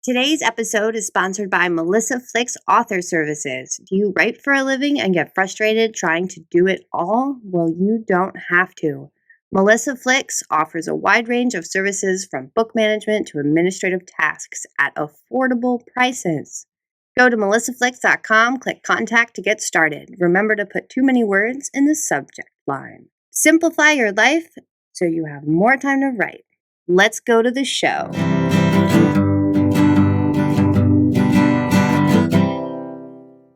Today's episode is sponsored by Melissa Flick's Author Services. Do you write for a living and get frustrated trying to do it all? Well, you don't have to. Melissa Flicks offers a wide range of services from book management to administrative tasks at affordable prices. Go to melissaflix.com, click contact to get started. Remember to put too many words in the subject line. Simplify your life so you have more time to write. Let's go to the show.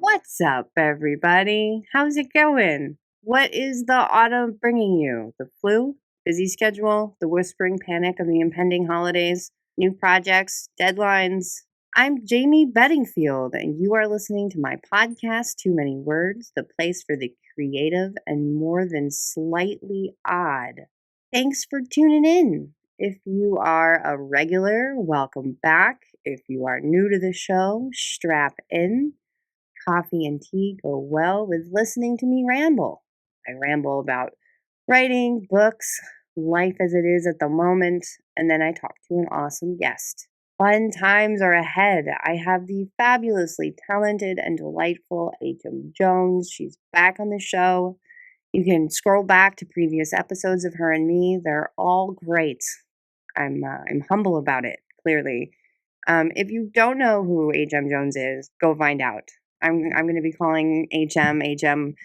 What's up, everybody? How's it going? What is the autumn bringing you? The flu? Busy schedule? The whispering panic of the impending holidays? New projects? Deadlines? I'm Jamie Bedingfield, and you are listening to my podcast, Too Many Words, the place for the creative and more than slightly odd. Thanks for tuning in. If you are a regular, welcome back. If you are new to the show, strap in. Coffee and tea go well with listening to me ramble. I ramble about writing, books, life as it is at the moment, and then I talk to an awesome guest. Fun times are ahead. I have the fabulously talented and delightful H.M. Jones. She's back on the show. You can scroll back to previous episodes of her and me. They're all great. I'm humble about it, clearly. If you don't know who H.M. Jones is, go find out. I'm going to be calling HM, and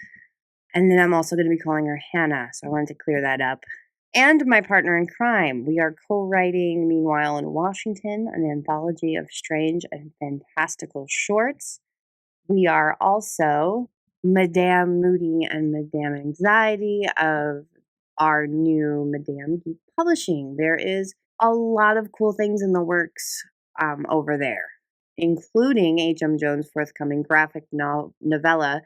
then I'm also going to be calling her Hannah, so I wanted to clear that up. And my partner in crime. We are co-writing Meanwhile in Washington, an anthology of strange and fantastical shorts. We are also Madame Moody and Madame Anxiety of our new Madame Geek Publishing. There is a lot of cool things in the works over there, including H.M. Jones' forthcoming graphic novella,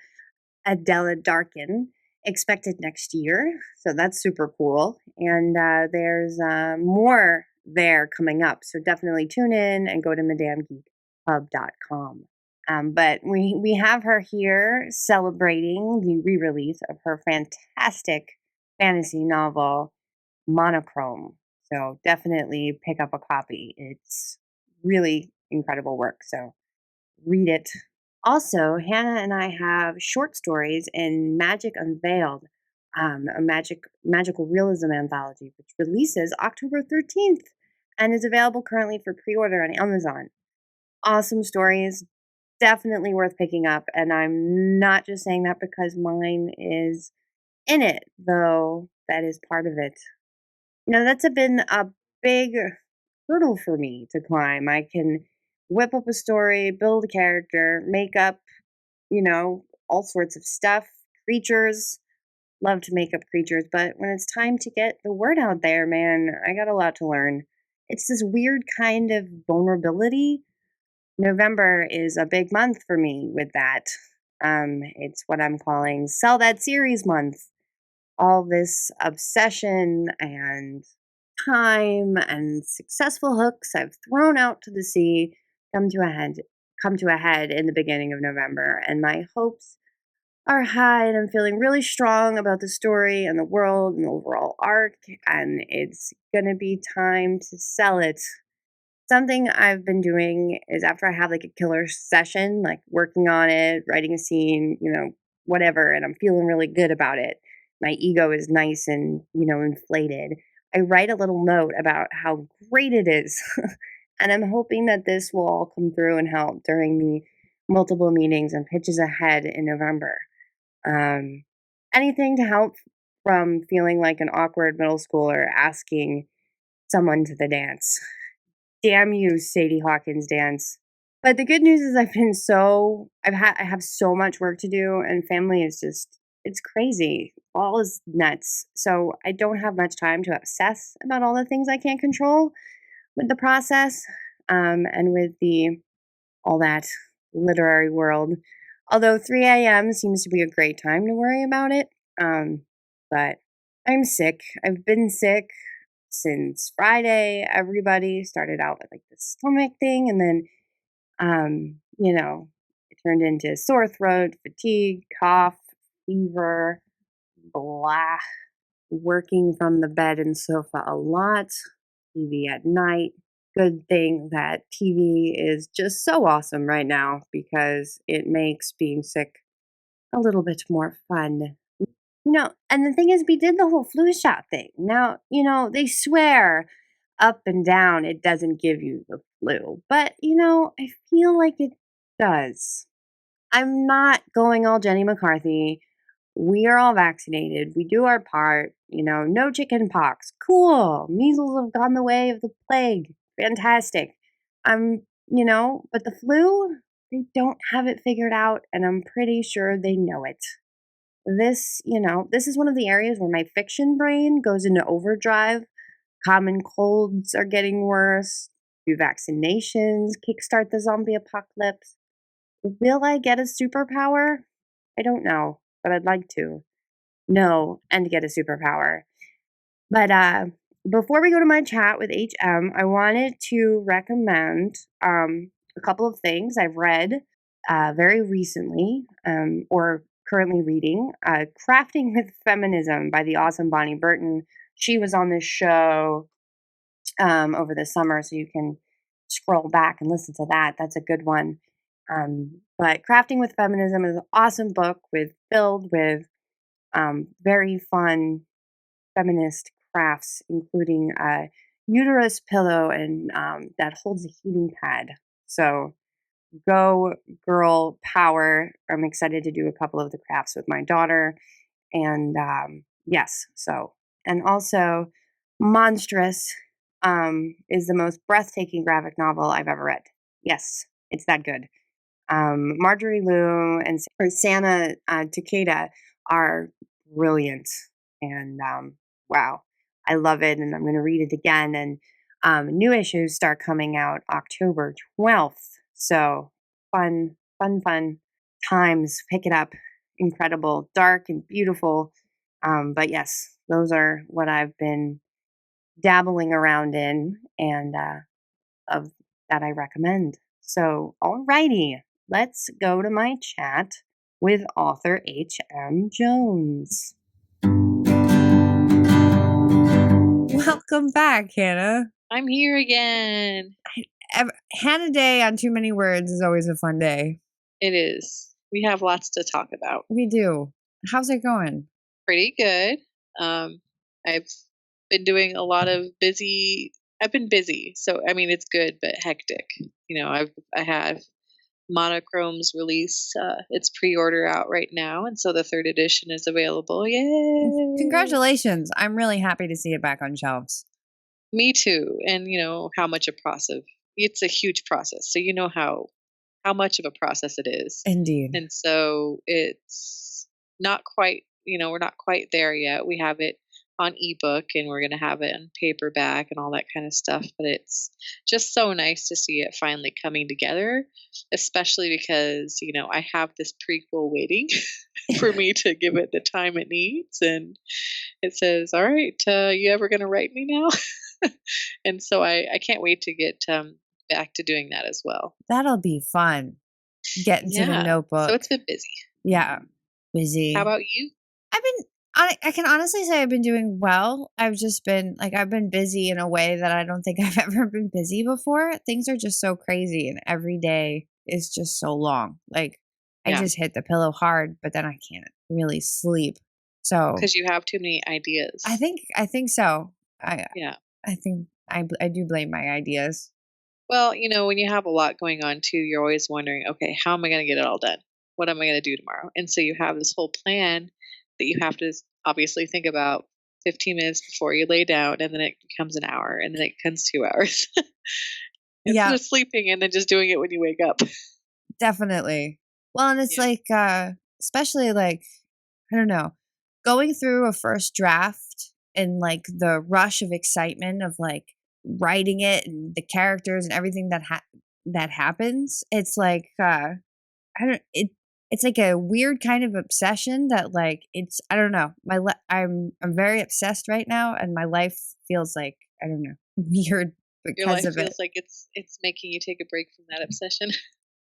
Adela Darkin, expected next year. So that's super cool. And there's more there coming up. So definitely tune in and go to madamegeekhub.com. But we have her here celebrating the re-release of her fantastic fantasy novel, Monochrome. So definitely pick up a copy. It's really incredible work. So read it. Also, Hannah and I have short stories in Magic Unveiled, a magical realism anthology, which releases October 13th and is available currently for pre-order on Amazon. Awesome stories, definitely worth picking up, and I'm not just saying that because mine is in it, though that is part of it. That's been a big hurdle for me to climb. I can whip up a story, build a character, make up, all sorts of stuff, creatures. Love to make up creatures, but when it's time to get the word out there, man, I got a lot to learn. It's this weird kind of vulnerability. November is a big month for me with that. It's what I'm calling Sell That Series month. All this obsession and time and successful hooks I've thrown out to the sea come to a head in the beginning of November, and my hopes are high, and I'm feeling really strong about the story and the world and the overall arc, and it's gonna be time to sell it. Something I've been doing is after I have like a killer session, like working on it, writing a scene, whatever, and I'm feeling really good about it. My ego is nice and, inflated. I write a little note about how great it is. And I'm hoping that this will all come through and help during the multiple meetings and pitches ahead in November. Anything to help from feeling like an awkward middle schooler asking someone to the dance. Damn you, Sadie Hawkins dance. But the good news is I have so much work to do, and family is it's crazy. All is nuts. So I don't have much time to obsess about all the things I can't control with the process, and with all that literary world. Although 3 a.m. seems to be a great time to worry about it. But I'm sick. I've been sick since Friday. Everybody started out with like the stomach thing, and then it turned into sore throat, fatigue, cough, fever, blah, working from the bed and sofa a lot, TV at night, good thing that TV is just so awesome right now because it makes being sick a little bit more fun. And the thing is, we did the whole flu shot thing. Now, they swear up and down it doesn't give you the flu, but, I feel like it does. I'm not going all Jenny McCarthy. We are all vaccinated. We do our part. No chicken pox. Cool. Measles have gone the way of the plague. Fantastic. But the flu, they don't have it figured out, and I'm pretty sure they know it. This is one of the areas where my fiction brain goes into overdrive. Common colds are getting worse. Do vaccinations kickstart the zombie apocalypse? Will I get a superpower? I don't know, but I'd like to. No, and get a superpower. But before we go to my chat with HM, I wanted to recommend a couple of things I've read very recently or currently reading. Crafting with Feminism by the awesome Bonnie Burton. She was on this show over the summer, so you can scroll back and listen to that. That's a good one. But Crafting with Feminism is an awesome book filled with very fun feminist crafts, including a uterus pillow and that holds a heating pad. So go girl power. I'm excited to do a couple of the crafts with my daughter. And yes, and also Monstrous is the most breathtaking graphic novel I've ever read. Yes, it's that good. Marjorie Liu and Sana Takeda are brilliant. And wow, I love it. And I'm going to read it again. And new issues start coming out October 12th. So fun times. Pick it up. Incredible, dark and beautiful. But yes, those are what I've been dabbling around in and of that I recommend. So, alrighty, let's go to my chat with author H.M. Jones. Welcome back, Hannah. I'm here again. Hannah Day on Too Many Words is always a fun day. It is. We have lots to talk about. We do. How's it going? Pretty good. I've been doing a lot of busy. I've been busy, so I mean it's good, but hectic. I have Monochrome's release. It's pre-order out right now, and so the 3rd edition is available. Yay! Congratulations! I'm really happy to see it back on shelves. Me too. And how much a process. It's a huge process, so you know how much of a process it is. Indeed. And so it's not quite, we're not quite there yet. We have it on ebook and we're going to have it on paperback and all that kind of stuff. But it's just so nice to see it finally coming together, especially because, I have this prequel waiting for me to give it the time it needs. And it says, all right, you ever going to write me now? And so I can't wait to get back to doing that as well. That'll be fun. Get into the notebook. So it's been busy. Yeah, busy. How about you? I can honestly say I've been doing well. I've just been I've been busy in a way that I don't think I've ever been busy before. Things are just so crazy, and every day is just so long. I just hit the pillow hard, but then I can't really sleep. So because you have too many ideas. I think so. I think I do blame my ideas. Well, when you have a lot going on too, you're always wondering, okay, how am I going to get it all done? What am I going to do tomorrow? And so you have this whole plan that you have to obviously think about 15 minutes before you lay down, and then it becomes an hour, and then it becomes 2 hours. Instead of sleeping and then just doing it when you wake up. Definitely. Well, and it's especially I don't know, going through a first draft and the rush of excitement of writing it and the characters and everything that happens. It's it's like a weird kind of obsession that it's I don't know. I'm very obsessed right now, and my life feels I don't know, weird because Your life of it. Feels like it's making you take a break from that obsession.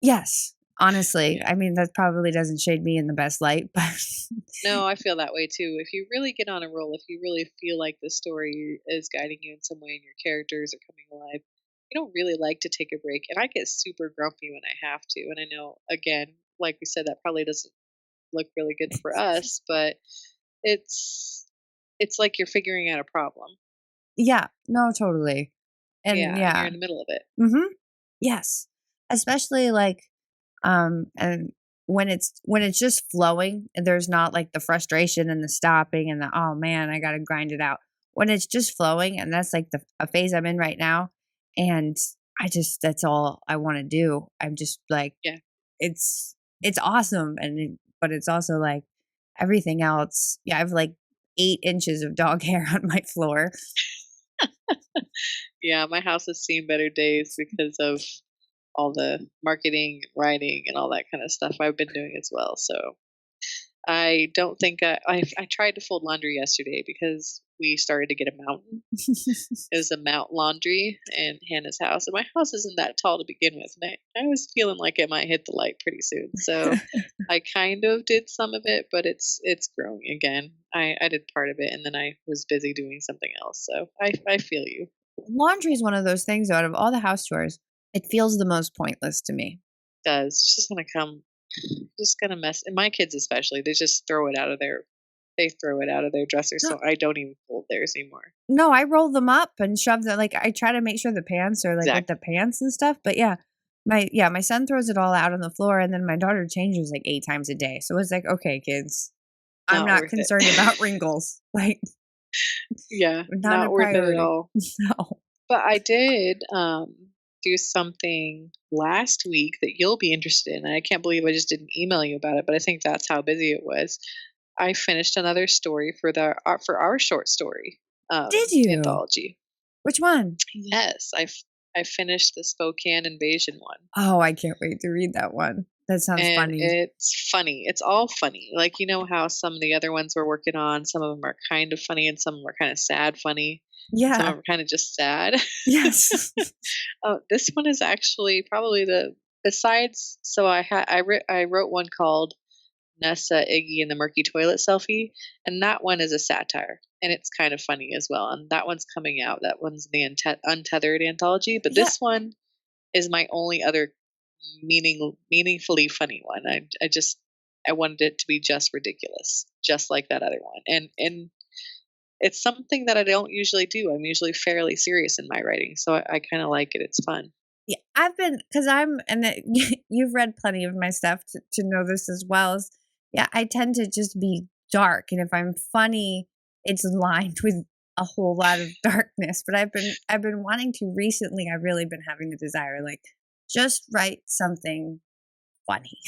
Yes, honestly. I mean, that probably doesn't shade me in the best light, but no, I feel that way too. If you really get on a roll, if you really feel like the story is guiding you in some way and your characters are coming alive, you don't really like to take a break, and I get super grumpy when I have to. And I know, again, like we said, that probably doesn't look really good for us, but it's it's like you're figuring out a problem. Yeah, no, totally. And Yeah, and you're yeah. in the middle of it. Mhm. Yes. Especially like and when it's just flowing and there's not like the frustration and the stopping and the oh man, I got to grind it out. When it's just flowing and that's like the a phase I'm in right now and I just that's all I want to do. I'm just like Yeah. it's awesome but it's also like everything else. Yeah, I have like 8 inches of dog hair on my floor. Yeah, my house has seen better days because of all the marketing, writing, and all that kind of stuff I've been doing as well. So I don't think I tried to fold laundry yesterday because we started to get a mountain. It was a mount laundry in Hannah's house, and my house isn't that tall to begin with, and I was feeling like it might hit the light pretty soon. So I kind of did some of it, but it's growing again. I did part of it, and then I was busy doing something else. So I feel you. Laundry is one of those things out of all the house chores, it feels the most pointless to me. Does. It's just gonna come just gonna mess and my kids especially, they throw it out of their dresser, No, so I don't even fold theirs anymore. no, I roll them up and shove the like I try to make sure the pants are like with the Exactly. pants and stuff. But my son throws it all out on the floor and then my daughter changes like 8 times a day. So it's like, okay, kids, I'm Not not worth it. concerned about wrinkles. Like Yeah, not a not worth it at priority. all. No. But I did, do something last week that you'll be interested in, and I can't believe I just didn't email you about it, but I think that's how busy it was. I finished another story for our short story, Did you? anthology. Which one? Yes, I finished the Spokane Invasion one. Oh, I can't wait to read that one. That sounds And funny. it's funny. It's all funny. Like, you know how some of the other ones we're working on, some of them are kind of funny and some of them are kind of sad funny. And some of Yeah. them are kind of just sad. Yes. Oh, this one is actually probably the besides so I wrote one called Nessa, Iggy, and the Murky Toilet Selfie, and that one is a satire, and it's kind of funny as well, and that one's coming out. That one's the Untethered anthology, but Yeah. this one is my only other meaningfully funny one. I wanted it to be just ridiculous, just like that other one. And it's something that I don't usually do. I'm usually fairly serious in my writing, so I kind of like it. It's fun. Yeah, I've been because I'm and you've read plenty of my stuff to know this as well. As yeah, I tend to just be dark, and if I'm funny, it's lined with a whole lot of darkness. But I've been wanting to recently. I've really been having the desire, like just write something funny.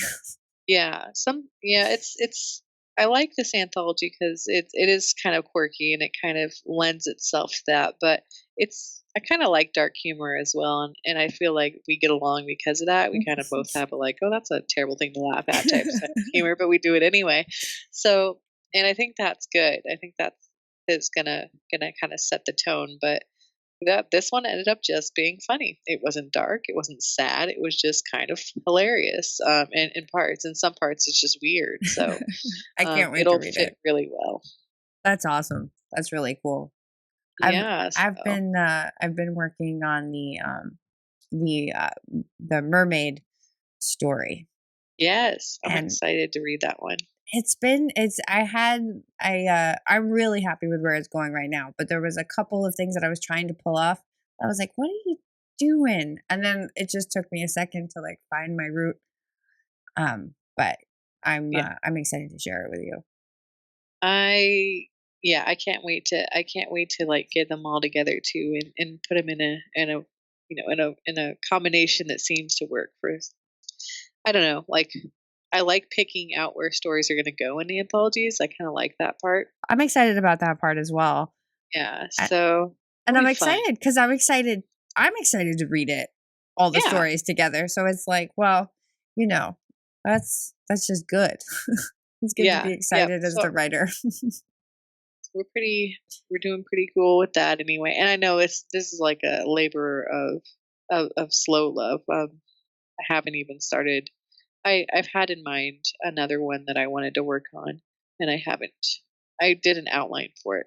It's I like this anthology because it is kind of quirky and it kind of lends itself to that. But it's I kind of like dark humor as well, and I feel like we get along because of that. We kind of both have a like, oh, that's a terrible thing to laugh at type of humor, but we do it anyway. So, and I think that's good. I think that's is gonna kind of set the tone. But that this one ended up just being funny. It wasn't dark, it wasn't sad, it was just kind of hilarious, in parts. In some parts, it's just weird, so, I can't wait to it'll read fit it. really well. That's awesome. That's really cool. I've Yeah, so I've been working on the the mermaid story. yes, I'm And excited to read that one. it's I'm really happy with where it's going right now, but there was a couple of things that I was trying to pull off. I was like, "What are you doing?" And then it just took me a second to like find my route. But Yeah. I'm excited to share it with you. I yeah, I can't wait to, like, get them all together too and put them in a combination that seems to work for I don't know, like, I like picking out where stories are gonna go in the anthologies, I kinda like that part. I'm excited about that part as well. Yeah, I, so and it'll I'm be fun. excited cuz I'm excited to read it all the Yeah, stories together. So it's like, well, you know, that's just good. It's good to yeah, be yep, excited as so the writer. we're doing pretty cool with that anyway, and I know this is like a labor of slow love, I haven't even started I've had in mind another one that I wanted to work on, and I haven't. I did an outline for it,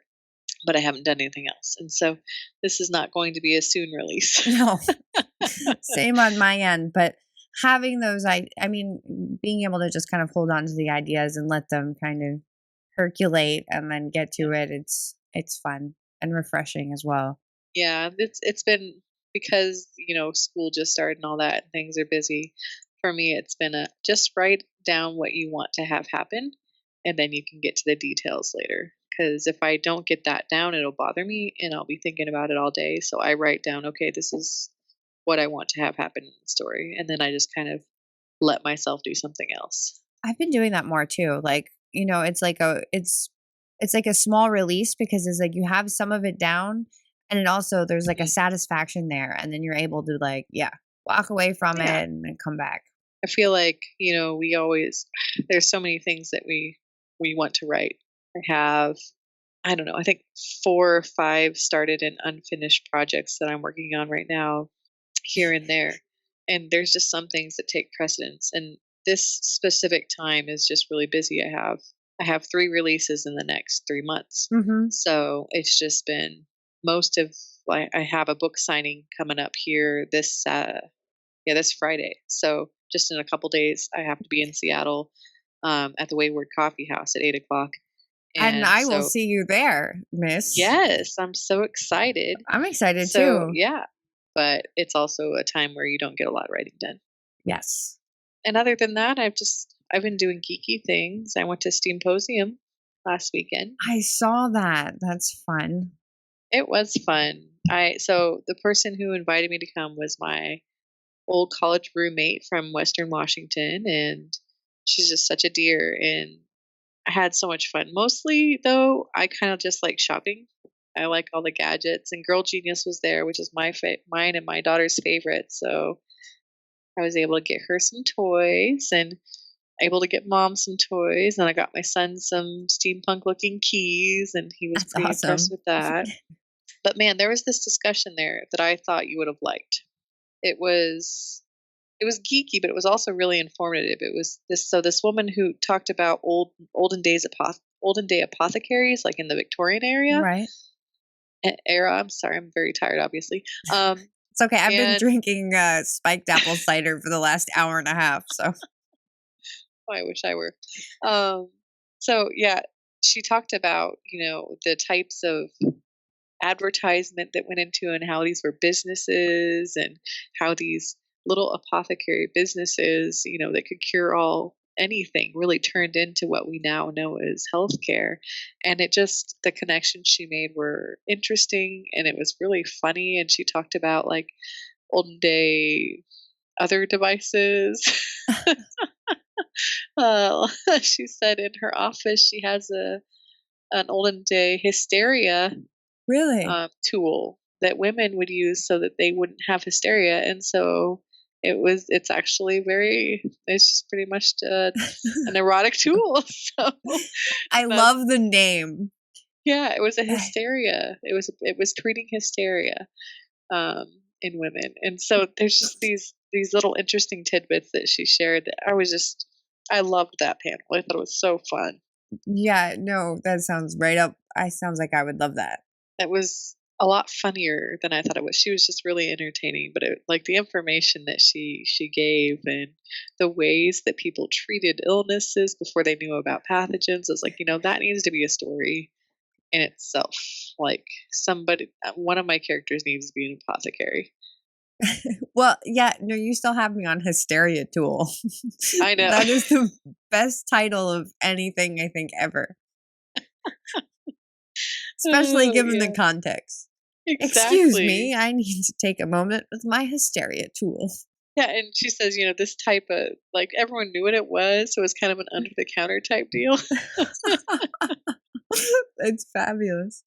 but I haven't done anything else. And so this is not going to be a soon release. No. Same on my end, but having those I mean, being able to just kind of hold on to the ideas and let them kind of percolate and then get to it, it's fun and refreshing as well. Yeah, it's been because, school just started and all that, and things are busy. For me, it's been a just write down what you want to have happen, and then you can get to the details later. Because if I don't get that down, it'll bother me, and I'll be thinking about it all day. So I write down, okay, this is what I want to have happen in the story, and then I just kind of let myself do something else. I've been doing that more too. Like, it's like a small release because it's like you have some of it down and it also there's like a Mhm. satisfaction there and then you're able to like, yeah, walk away from Yeah, it and then come back. I feel like we always there's so many things that we want to write. I have I don't know, I think 4 or 5 started and unfinished projects that I'm working on right now, here and there. And there's just some things that take precedence. And this specific time is just really busy. I have 3 releases in the next 3 months. Mhm. So it's just been most of I have a book signing coming up here this Friday. So just in a couple days, I have to be in Seattle at the Wayward Coffee House at 8 o'clock. And And I will so see you there, miss. yes, I'm so excited. I'm excited So, too. yeah, but it's also a time where you don't get a lot of writing done. Yes. And other than that, I've been doing geeky things. I went to Steamposium last weekend. I saw that. That's fun. It was fun. I so the person who invited me to come was my old college roommate from Western Washington, and she's just such a dear, and I had so much fun. Mostly though, I kind of just like shopping. I like all the gadgets, and Girl Genius was there, which is mine and my daughter's favorite. So I was able to get her some toys and able to get mom some toys. And I got my son some steampunk looking keys, and he was That's pretty impressed awesome. with that. But man, there was this discussion there that I thought you would have liked. It was it was geeky, but it was also really informative. It was this woman who talked about olden day apothecaries, like in the Victorian Right. era. I'm sorry, I'm very tired, obviously. It's okay. I've been And drinking spiked apple cider for the last hour and a half. So oh, I wish I were. Um, so yeah, she talked about the types of advertisement that went into and how these were businesses and how these little apothecary businesses, that could cure all anything really turned into what we now know as healthcare. And the connections she made were interesting and it was really funny. And she talked about like olden day other devices. uh, she said in her office she has an olden day hysteria really, tool that women would use so that they wouldn't have hysteria. And so it's just pretty much an erotic tool. So I that's, love the name. yeah, it was a hysteria. It was treating hysteria in women. And so there's just these little interesting tidbits that she shared that I loved that panel. I thought it was so fun. Yeah, no, that sounds right up. I sounds like I would love that. It was a lot funnier than I thought it was. She was just really entertaining, but like the information that she gave and the ways that people treated illnesses before they knew about pathogens, I was like, that needs to be a story in itself. Like one of my characters needs to be an apothecary. Well, yeah, no, you still have me on hysteria tool. I know. That is the best title of anything I think ever, especially Oh, given the yeah, context. Excuse me, exactly. I need to take a moment with my hysteria tool. Yeah, and she says, this type of like everyone knew what it was, so it was kind of an under the counter type deal. It's fabulous.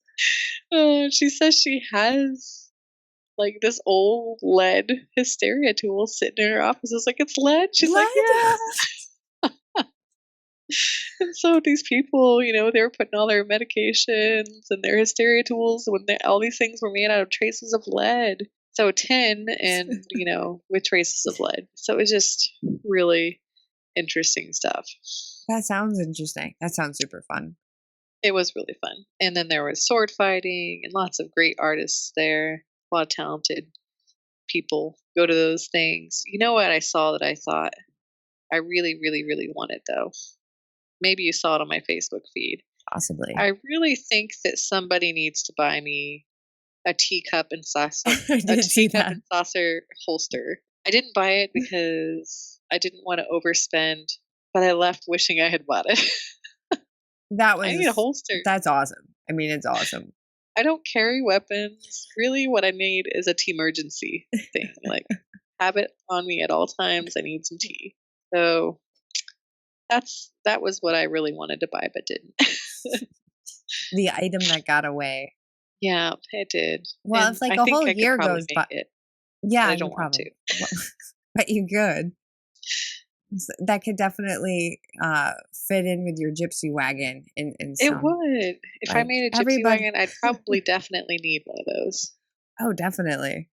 She says she has like this old lead hysteria tool sitting in her office. I was like, it's lead? She's like, What? yeah. And so these people, they were putting all their medications and their hysteria tools when all these things were made out of traces of lead. So tin and, with traces of lead. So it was just really interesting stuff. That sounds interesting. That sounds super fun. It was really fun. And then there was sword fighting and lots of great artists there. A lot of talented people go to those things. You know what I saw that I thought I really, really, really wanted though? Maybe you saw it on my Facebook feed. Possibly. I really think that somebody needs to buy me a teacup and saucer, I a did see teacup that. and saucer holster. I didn't buy it because I didn't want to overspend, but I left wishing I had bought it. That I need a was holster. that's awesome. I mean, it's awesome. I don't carry weapons. Really, what I need is a tea emergency thing. Like, have it on me at all times. I need some tea. So that was what I really wanted to buy, but didn't. The item that got away. Yeah, it did. Well, And if like I a think whole I could year probably goes make by, it, yeah, but I you don't want to. probably, but you could. That could definitely fit in with your gypsy wagon in It some would. If I like made a gypsy everybody. wagon, I'd probably definitely need one of those. Oh, definitely.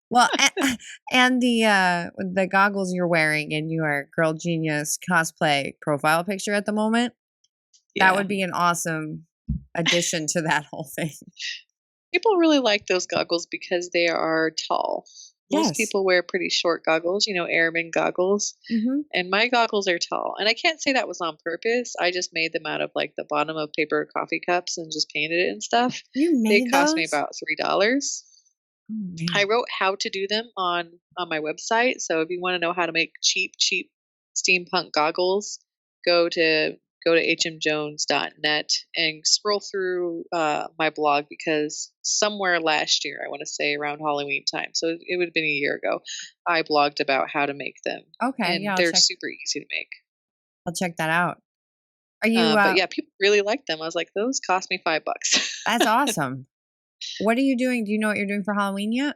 Well, and the goggles you're wearing in your Girl Genius cosplay profile picture at the moment, that Yeah. would be an awesome addition to that whole thing. People really like those goggles because they are tall. Most Yes. people wear pretty short goggles, airman goggles. Mm-hmm. And my goggles are tall. And I can't say that was on purpose. I just made them out of like the bottom of paper coffee cups and just painted it and stuff. You They made cost me those? about $3. Oh, I man. wrote how to do them on my website. So if you want to know how to make cheap steampunk goggles, go to hmjones.net and scroll through my blog, because somewhere last year, I want to say around Halloween time, so it would have been a year ago, I blogged about how to make them. Okay, And yeah, they're super easy to make. I'll check that out. Are you But yeah, people really like them. I was like, those cost me $5. that's awesome. What are you doing? Do you know what you're doing for Halloween yet?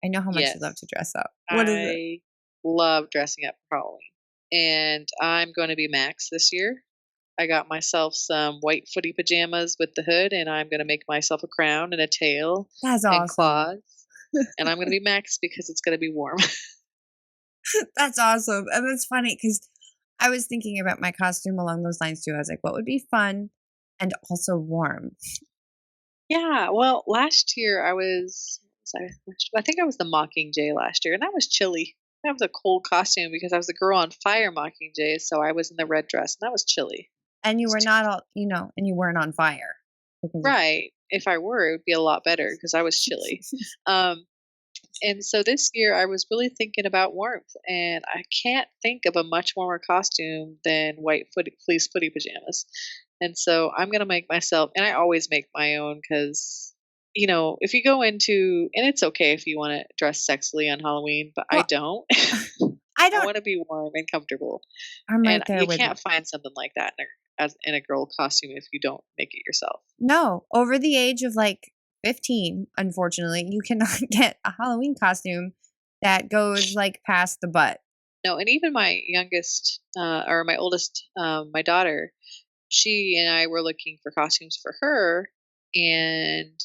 I know how much you love to Yes. dress up. What is it? I love dressing up for Halloween. And I'm going to be Max this year. I got myself some white footy pajamas with the hood, and I'm going to make myself a crown and a tail That's and awesome. claws. And I'm going to be Max because it's going to be warm. That's awesome. And it's funny because I was thinking about my costume along those lines too. I was like, what would be fun and also warm? Yeah, well, last year I think I was the Mockingjay last year, and that was chilly. That was a cold costume because I was the girl on fire Mockingjay, so I was in the red dress, and that was chilly. And you It's were too- not all, and you weren't on fire. Because Right. If I were, it would be a lot better because I was chilly. And so this year I was really thinking about warmth, and I can't think of a much warmer costume than fleece footy pajamas. And so I'm going to make myself, and I always make my own because, if you go into, and it's okay if you want to dress sexily on Halloween, but I Well, don't. I I don't, want to be warm and comfortable. I'm right And there you with you. can't find something like that in a girl costume if you don't make it yourself. No, over the age of like 15, unfortunately, you cannot get a Halloween costume that goes like past the butt. No, and even my youngest, or my oldest, my daughter, she and I were looking for costumes for her, and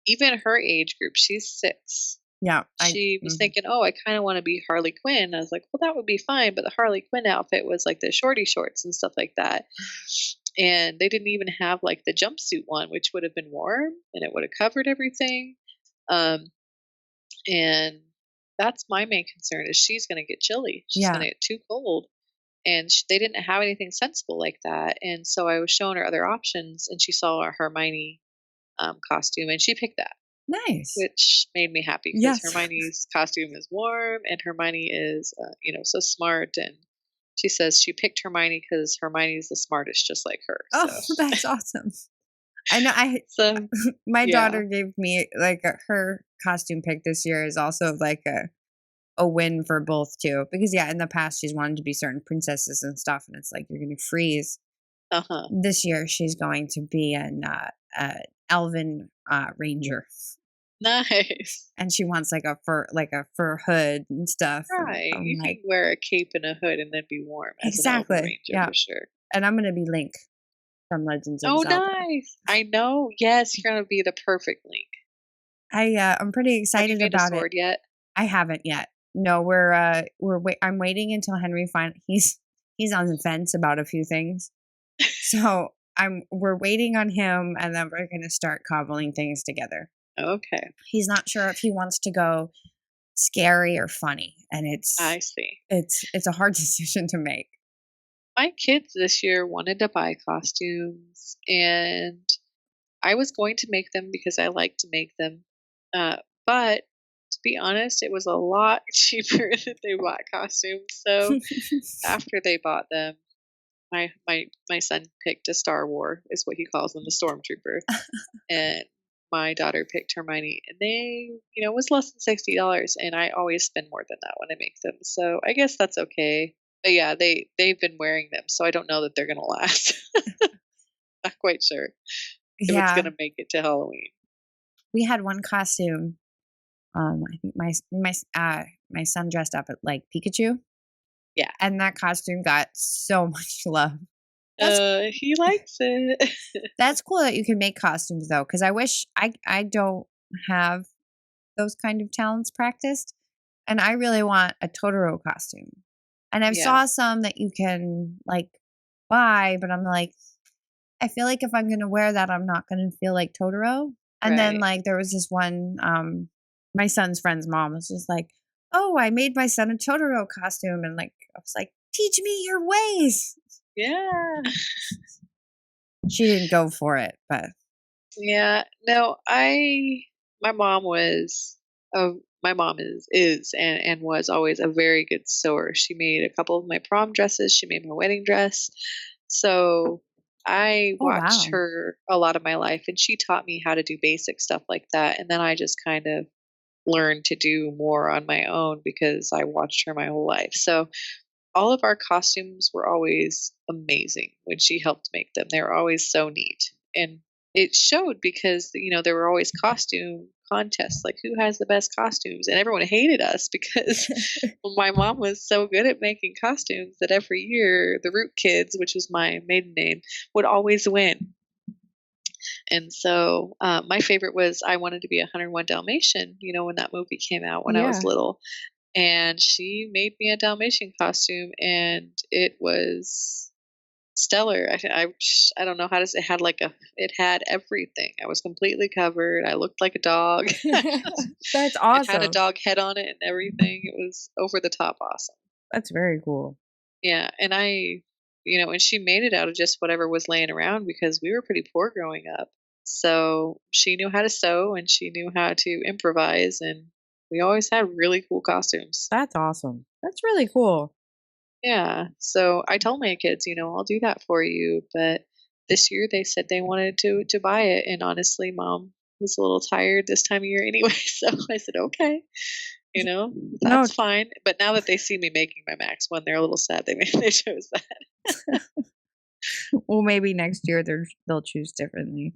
even her age group, she's 6. Yeah. She was mhm. thinking, "Oh, I kind of want to be Harley Quinn." I was like, "Well, that would be fine," but the Harley Quinn outfit was like the shorty shorts and stuff like that, and they didn't even have like the jumpsuit one, which would have been warm and it would have covered everything. Um, and that's my main concern is she's going to get chilly. She's Yeah. going to get too cold. And they didn't have anything sensible like that. And so I was showing her other options, and she saw a Hermione costume, and she picked that, Nice. which made me happy because Yes. Hermione's costume is warm, and Hermione is, so smart. And she says she picked Hermione because Hermione's the smartest, just like her. Oh, So, that's awesome. I know. so My yeah. daughter gave me like her costume pick this year is also like a win for both too, because yeah, in the past she's wanted to be certain princesses and stuff, and it's like you're gonna freeze. Uh-huh. This year she's going to be an elven ranger, Nice. and she wants like a fur hood and stuff. and Right. I'm You like, can wear a cape and a hood and then be warm as an elven exactly, ranger yeah. for sure. And I'm gonna be Link from Legends of Oh, Zelda. nice. I know. Yes, you're going to be the perfect Link. I'm pretty Have you excited made a about it. sword yet? I haven't yet. No, I'm waiting until Henry he's on the fence about a few things. So we're waiting on him, and then we're gonna start cobbling things together. Okay, He's not sure if he wants to go scary or funny, and I see. it's a hard decision to make. My kids this year wanted to buy costumes, and I was going to make them because I like to make them. But to be honest, it was a lot cheaper if they bought costumes. So after they bought them, my son picked a Star War, is what he calls them, the Stormtrooper, and my daughter picked Hermione, and they, it was less than $60, and I always spend more than that when I make them. So I guess that's okay. But yeah, they've been wearing them, so I don't know that they're gonna last. Not quite sure if it's Yeah, gonna make it to Halloween. we had one costume. I think my son dressed up at like Pikachu, Yeah. and that costume got so much love. That's He likes it. that's cool that you can make costumes though, because I wish I don't have those kind of talents practiced, and I really want a Totoro costume. And I've Yeah, saw some that you can like buy, but I'm like, I feel like if I'm gonna wear that, I'm not gonna feel like Totoro. And then right. like there was this one, my son's friend's mom was just like, "Oh, I made my son a Totoro costume," and like I was like, "Teach me your ways." Yeah. She didn't go for it, but Yeah. No, my mom was my mom is and was always a very good sewer. She made a couple of my prom dresses, she made my wedding dress. So I oh watched wow, her a lot of my life, and she taught me how to do basic stuff like that. And then I just kind of learned to do more on my own because I watched her my whole life. So all of our costumes were always amazing when she helped make them. They were always so neat. And it showed because, there were always costume contests, like who has the best costumes. And everyone hated us because my mom was so good at making costumes that every year the Root Kids, which was my maiden name, would always win. And so my favorite was I Wanted to Be 101 Dalmatian, when that movie came out when I was yeah, little. And she made me a Dalmatian costume, and it was stellar. I don't know how to say. It had everything. I was completely covered. I looked like a dog. that's It had a awesome. dog head on it and everything. It was over the top awesome. That's very cool. Yeah, and and she made it out of just whatever was laying around because we were pretty poor growing up. So she knew how to sew and she knew how to improvise, and we always had really cool costumes. That's awesome. That's really cool. Yeah. So I told my kids, I'll do that for you. But this year they said they wanted to buy it, and honestly, mom was a little tired this time of year anyway. So I said, okay, No, that's fine. But now that they see me making my Max one, they're a little sad they chose that. well, maybe next year they'll choose differently.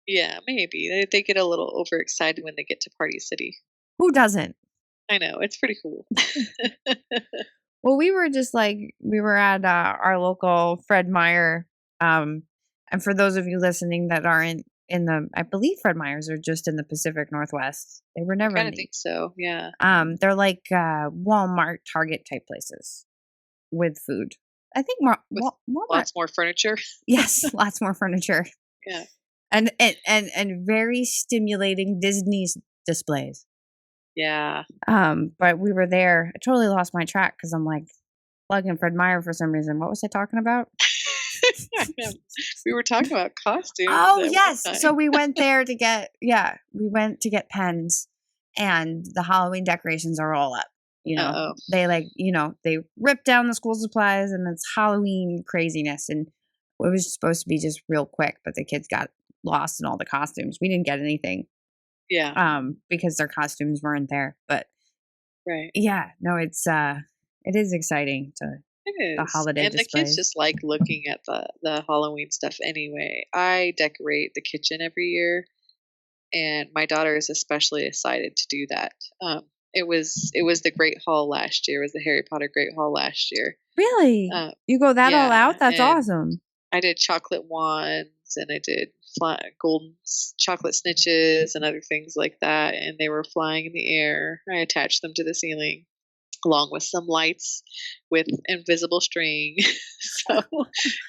Yeah, maybe they get a little overexcited when they get to Party City. Who doesn't? I know it's pretty cool. Well, we were just like we were at our local Fred Meyer, and for those of you listening that aren't in the, I believe Fred Meyers are just in the Pacific Northwest. They were I never kind in of the. think so. Yeah, They're like Walmart, Target type places with food. I think with Walmart. lots more furniture. Yes, lots more furniture Yeah, and very stimulating Disney's displays. yeah. But we were there. I totally lost my track because I'm like plugging Fred Meyer for some reason. What was I talking about? I know. We were talking about costumes Oh at one yes. So time. we went there to get we went to get pens, and the Halloween decorations are all up. Uh-oh. They they rip down the school supplies and it's Halloween craziness, and it was supposed to be just real quick, but the kids got lost in all the costumes. We didn't get anything Yeah, because their costumes weren't there. But right. yeah, no, it is exciting to It the is. holiday And the kids displays. just like looking at the Halloween stuff anyway. I decorate the kitchen every year, and my daughter is especially excited to do that. It was the Great Hall last year. It was the Harry Potter Great Hall last year. Really? Uh, You go that all yeah, out? That's and awesome. I did chocolate wands, and I did golden chocolate snitches and other things like that, and they were flying in the air. I attached them to the ceiling. along with some lights with invisible string. So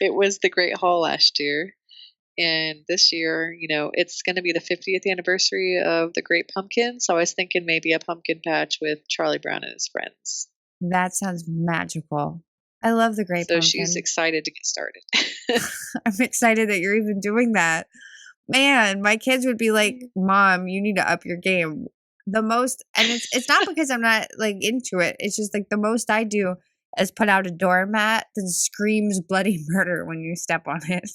it was the Great Hall last year. And this year, it's going to be the 50th anniversary of the Great Pumpkin. So I was thinking maybe a pumpkin patch with Charlie Brown and his friends. That sounds magical. I love the Great So she's Pumpkin. excited to get started. I'm excited that you're even doing that. Man, my kids would be like, "Mom, you need to up your game." The most, and it's not because I'm not like into it. It's just like the most I do is put out a doormat that screams bloody murder when you step on it.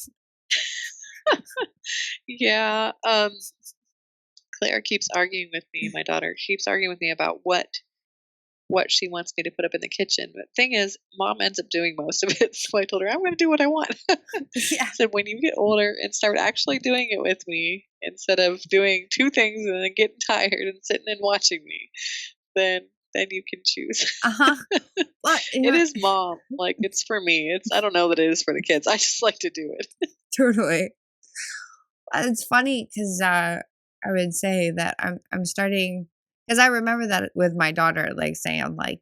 Yeah. Claire keeps arguing with me. My daughter keeps arguing with me about what she wants me to put up in the kitchen. But thing is, Mom ends up doing most of it. So I told her, I'm going to do what I want. Yeah. So when you get older and start actually doing it with me, instead of doing two things and then getting tired and sitting and watching me, then you can choose. Uh-huh. Well, It is Mom. Like, it's for me. I don't know that it is for the kids. I just like to do it. Totally. It's funny because I would say that I'm starting, because I remember that with my daughter, like saying like,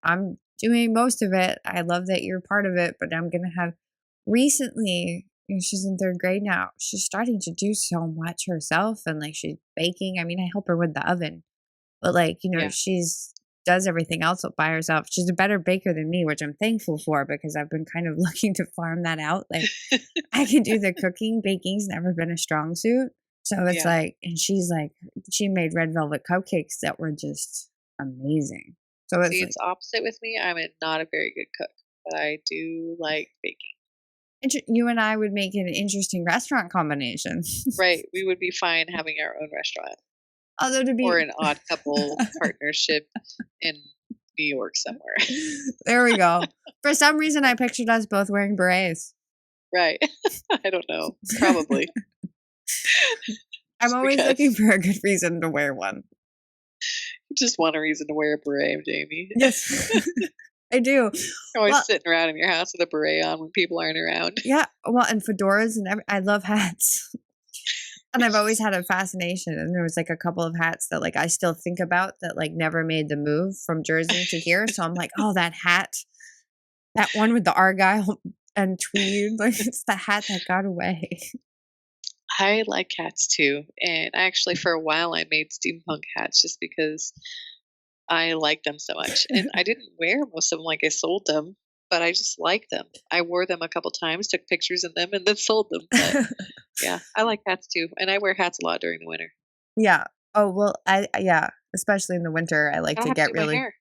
I'm doing most of it. I love that you're part of it, but I'm gonna have recently. She's in third grade now. She's starting to do so much herself, and like she's baking. I mean, I help her with the oven, but like Yeah. she's does everything else by herself. She's a better baker than me, which I'm thankful for because I've been kind of looking to farm that out. Like I can do the cooking. Baking's never been a strong suit. So it's Yeah. like, and she's like, she made red velvet cupcakes that were just amazing. So it's See, like, it's opposite with me. I'm not a very good cook, but I do like baking. you and I would make an interesting restaurant combination. Right. We would be fine having our own restaurant Although to be, or an odd couple partnership in New York somewhere. there we go. For some reason, I pictured us both wearing berets. Right. I don't know. Probably. I'm Just always because. looking for a good reason to wear one. Just want a reason to wear a beret, Jamie. Yes, I do. You're always Well, sitting around in your house with a beret on when people aren't around. yeah, well, and fedoras and I love hats. And I've always had a fascination. And there was like a couple of hats that like I still think about that like never made the move from Jersey to here. So I'm like, oh, that hat, that one with the Argyle and tweed, like it's the hat that got away. I like hats too. And actually, for a while, I made steampunk hats just because I like them so much. And I didn't wear most of them, like I sold them, but I just like them. I wore them a couple times, took pictures in them, and then sold them. But yeah, I like hats too. And I wear hats a lot during the winter. Yeah. Oh, well, yeah, especially in the winter, I like I don't to have to get do my really, hair.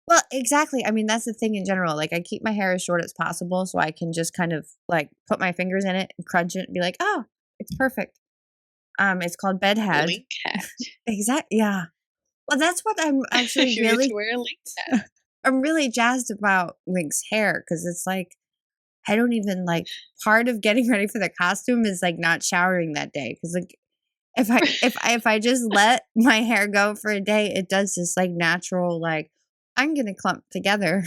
well, exactly. I mean, that's the thing in general. Like I keep my hair as short as possible so I can just kind of like put my fingers in it and crunch it and be like, oh, it's perfect. It's called A bedhead. link hat. Exactly. Yeah. Well, that's what I'm actually You get really, to wear a link hat. I'm really jazzed about Link's hair because it's like I don't even like part of getting ready for the costume is like not showering that day because like if I just let my hair go for a day, it does this like natural like I'm gonna clump together.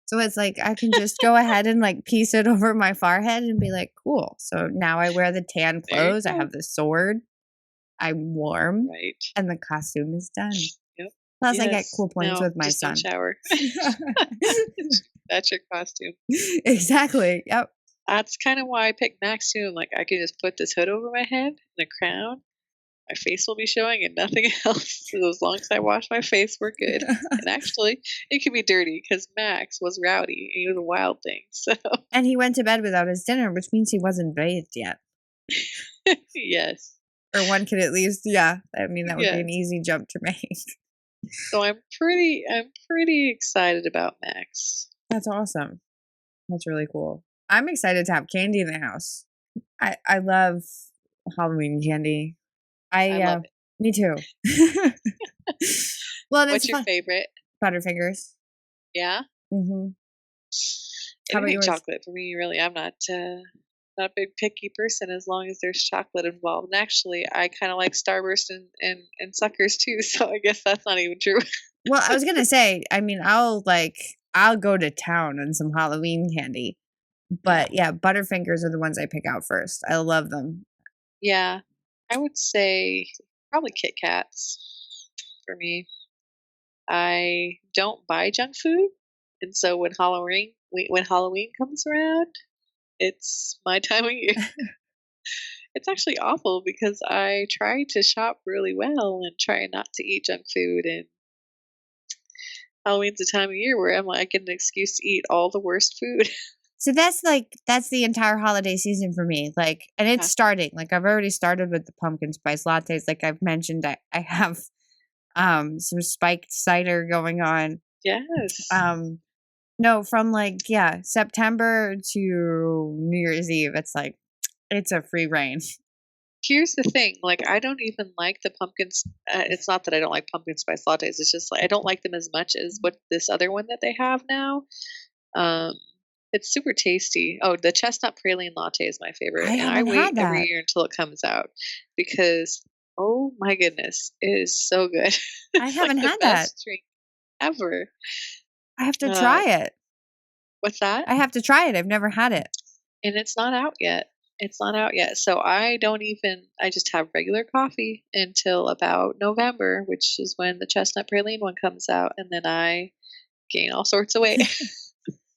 So it's like I can just go ahead and like piece it over my forehead and be like, cool. So now I wear the tan There you clothes. I go. have the sword. I'm warm, Right. and the costume is done. Yep. Plus, I get Yes. cool points No, with my just son. don't shower. That's your costume. Exactly. Yep. That's kind of why I picked Max too. Like I could just put this hood over my head and a crown. My face will be showing and nothing else. So as long as I wash my face, we're good. And actually, it could be dirty because Max was rowdy. He was a wild thing. So And he went to bed without his dinner, which means he wasn't bathed yet. yes, Or one could at least, yeah. I mean, that would be yes. an easy jump to make. So I'm pretty excited about Max. That's awesome. That's really cool. I'm excited to have candy in the house. I love Halloween candy. I love it. Me too. Well, and What's it's your fun. favorite? Butterfingers. Yeah, Mm-hmm. How about anything yours? chocolate for me. Really, I'm not a big picky person as long as there's chocolate involved. And actually, I kind of like Starburst and Suckers too. So I guess that's not even true. Well, I was gonna say, I mean, I'll go to town on some Halloween candy. But yeah, Butterfingers are the ones I pick out first. I love them. Yeah, I would say probably Kit Kats for me. I don't buy junk food, and so when Halloween comes around, it's my time of year. It's actually awful because I try to shop really well and try not to eat junk food, and Halloween's the time of year where I get an excuse to eat all the worst food. So that's the entire holiday season for me. Like, and it's Yeah. starting. Like, I've already started with the pumpkin spice lattes. Like I've mentioned, I have some spiked cider going on. Yes. No, from September to New Year's Eve, it's a free reign. Here's the thing, like, I don't even like the pumpkins it's not that I don't like pumpkin spice lattes, it's just, like, I don't like them as much as what this other one that they have now. Um, it's super tasty. Oh, the chestnut praline latte is my favorite, I and I haven't wait had every that. year until it comes out because, oh my goodness, it is so good. I It's like haven't the had that. best drink ever. I have to Uh, try it. what's that? I have to try it. I've never had it. And it's not out yet. It's not out yet. So I just have regular coffee until about November, which is when the chestnut praline one comes out, and then I gain all sorts of weight See,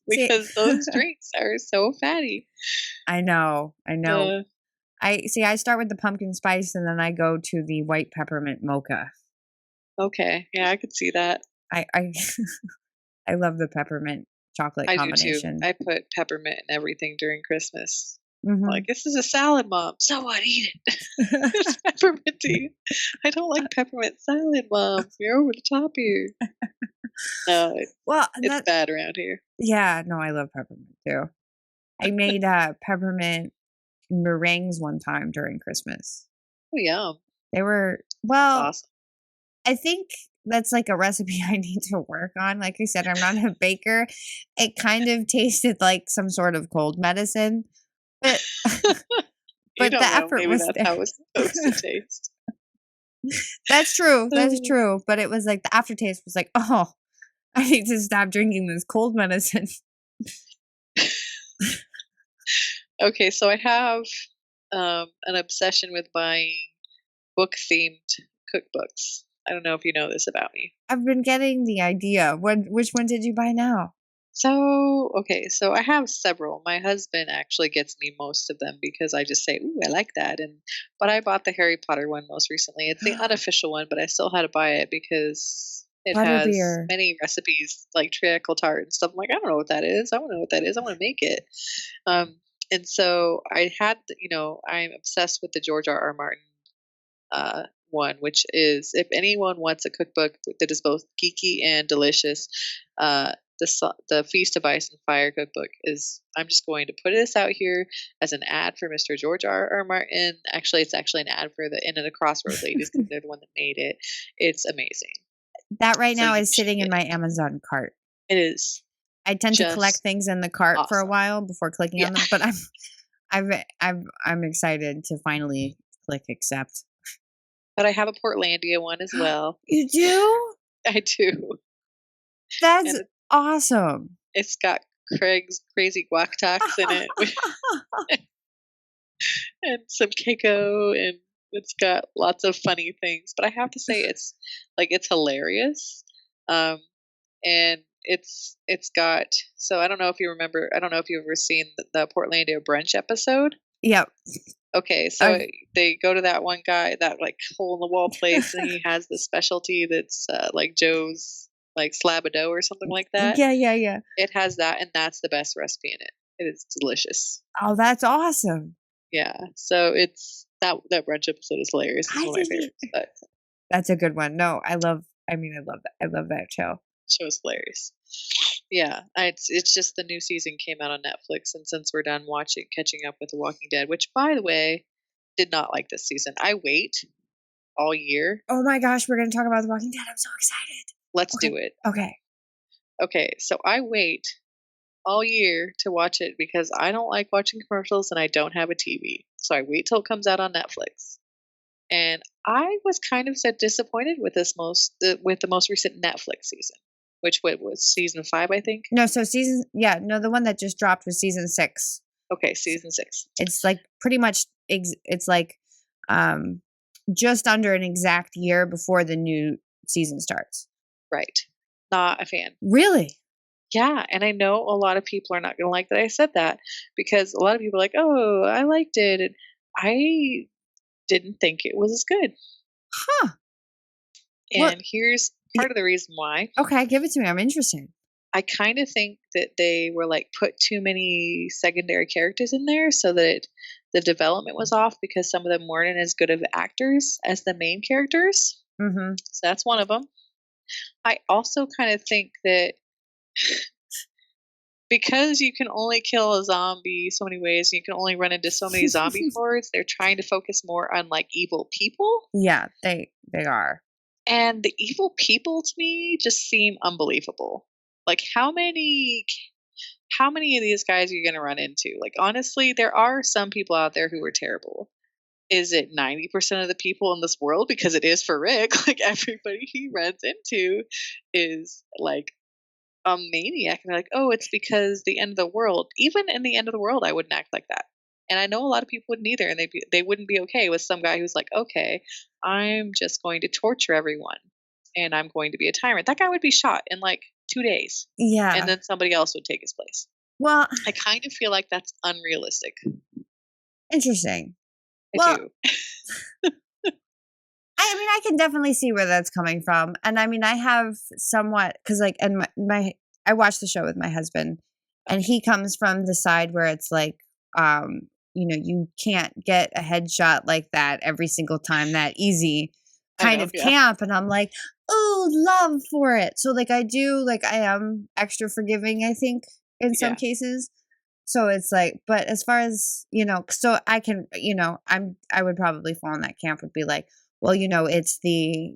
because those drinks are so fatty. I know. Uh, I start with the pumpkin spice and then I go to the white peppermint mocha. okay, yeah, I could see that. I I love the peppermint chocolate I do too. combination. I put peppermint in everything during Christmas. Mhm. Like, this is a salad, Mom. So what? Eat it. It's pepperminty. I don't like peppermint salad, Mom. You're over the top here. No, Well, it's bad around here. yeah, no, I love peppermint too. I made peppermint meringues one time during Christmas. Oh, yum. They were That's awesome. I think that's like a recipe I need to work on. Like I said, I'm not a baker. It kind of tasted like some sort of cold medicine, but You but the don't know. effort Maybe was that's there. how it's supposed to taste. That's true. That's Oh. true. But it was like the aftertaste was like, oh, I need to stop drinking this cold medicine. Okay, so I have an obsession with buying book-themed cookbooks. I don't know if you know this about me. I've been getting the idea. Which one did you buy now? So, okay, so I have several. My husband actually gets me most of them because I just say, "Ooh, I like that." But I bought the Harry Potter one most recently. It's the unofficial one, but I still had to buy it because it has Butterbeer. many recipes like treacle tart and stuff. I'm like, I don't know what that is. I want to know what that is. I want to make it. And so I'm obsessed with the George R. R. Martin one, which is if anyone wants a cookbook that is both geeky and delicious, the Feast of Ice and Fire cookbook is. I'm just going to put this out here as an ad for Mr. George R. R. Martin. Actually, it's actually an ad for the Inn of the Crossroad ladies because they're the one that made it. It's amazing. That right So now you is should sitting in get my it. Amazon cart. It is I tend to collect just things in the cart for a awesome. while before clicking Yeah. on them, but I'm excited to finally click accept. But I have a Portlandia one as well. You do? I do. That's And awesome. it's got Craig's crazy guac talks in it. And some Keiko, and it's got lots of funny things. But I have to say, it's hilarious, and it's got. So I don't know if you remember. I don't know if you've ever seen the Portlandia brunch episode. Yep. Okay, so they go to that one guy, that like hole in the wall place, and he has the specialty that's like Joe's like slab of dough or something like that. Yeah. It has that, and that's the best recipe in it. It is delicious. Oh, that's awesome. Yeah, so it's that brunch episode is hilarious. It's I one of my didn't- favorites. But That's a good one. No, I love that. I love that show. show is hilarious. Yeah, it's just the new season came out on Netflix, and since we're done catching up with The Walking Dead, which by the way, did not like this season. I wait all year. Oh my gosh, we're gonna talk about The Walking Dead. I'm so excited. Let's Okay. do it. Okay. Okay, so I wait all year to watch it because I don't like watching commercials and I don't have a TV. So I wait till it comes out on Netflix. And I was kind of so disappointed with the most recent Netflix season, which was season 5, I think. No, so the one that just dropped was season 6. Okay, season 6. It's like pretty much it's like just under an exact year before the new season starts. Right. Not a fan. Really? Yeah, and I know a lot of people are not gonna like that I said that because a lot of people are like, "Oh, I liked it," and I didn't think it was as good. Huh. What? And here's part of the reason why. Okay, give it to me. I'm interested. I kind of think that they were like put too many secondary characters in there so that the development was off because some of them weren't as good of actors as the main characters. Mm-hmm. So that's one of them. I also kind of think that because you can only kill a zombie so many ways, and you can only run into so many zombie hordes, they're trying to focus more on like evil people. Yeah, they are. And the evil people to me just seem unbelievable. Like how many of these guys are you going to run into? Like honestly, there are some people out there who are terrible. Is it 90% of the people in this world? Because it is for Rick. Like everybody he runs into is like a maniac, and they're like, "Oh, it's because the end of the world." Even in the end of the world, I wouldn't act like that, and I know a lot of people wouldn't either, and they wouldn't be okay with some guy who's like, "Okay, I'm just going to torture everyone, and I'm going to be a tyrant." That guy would be shot in like 2 days, and Yeah. then somebody else would take his place. Well, I kind of feel like that's unrealistic. interesting. I Well, do. I mean, I can definitely see where that's coming from. And I mean, I have somewhat, because like, and I watched the show with my husband, and he comes from the side where it's like, you can't get a headshot like that every single time that easy kind of Yeah. camp. And I'm like, oh, love for it. So like, I am extra forgiving, I think, in some Yeah. cases. So it's like, but as far as, so I can, I would probably fall in that camp, would be like, well, it's the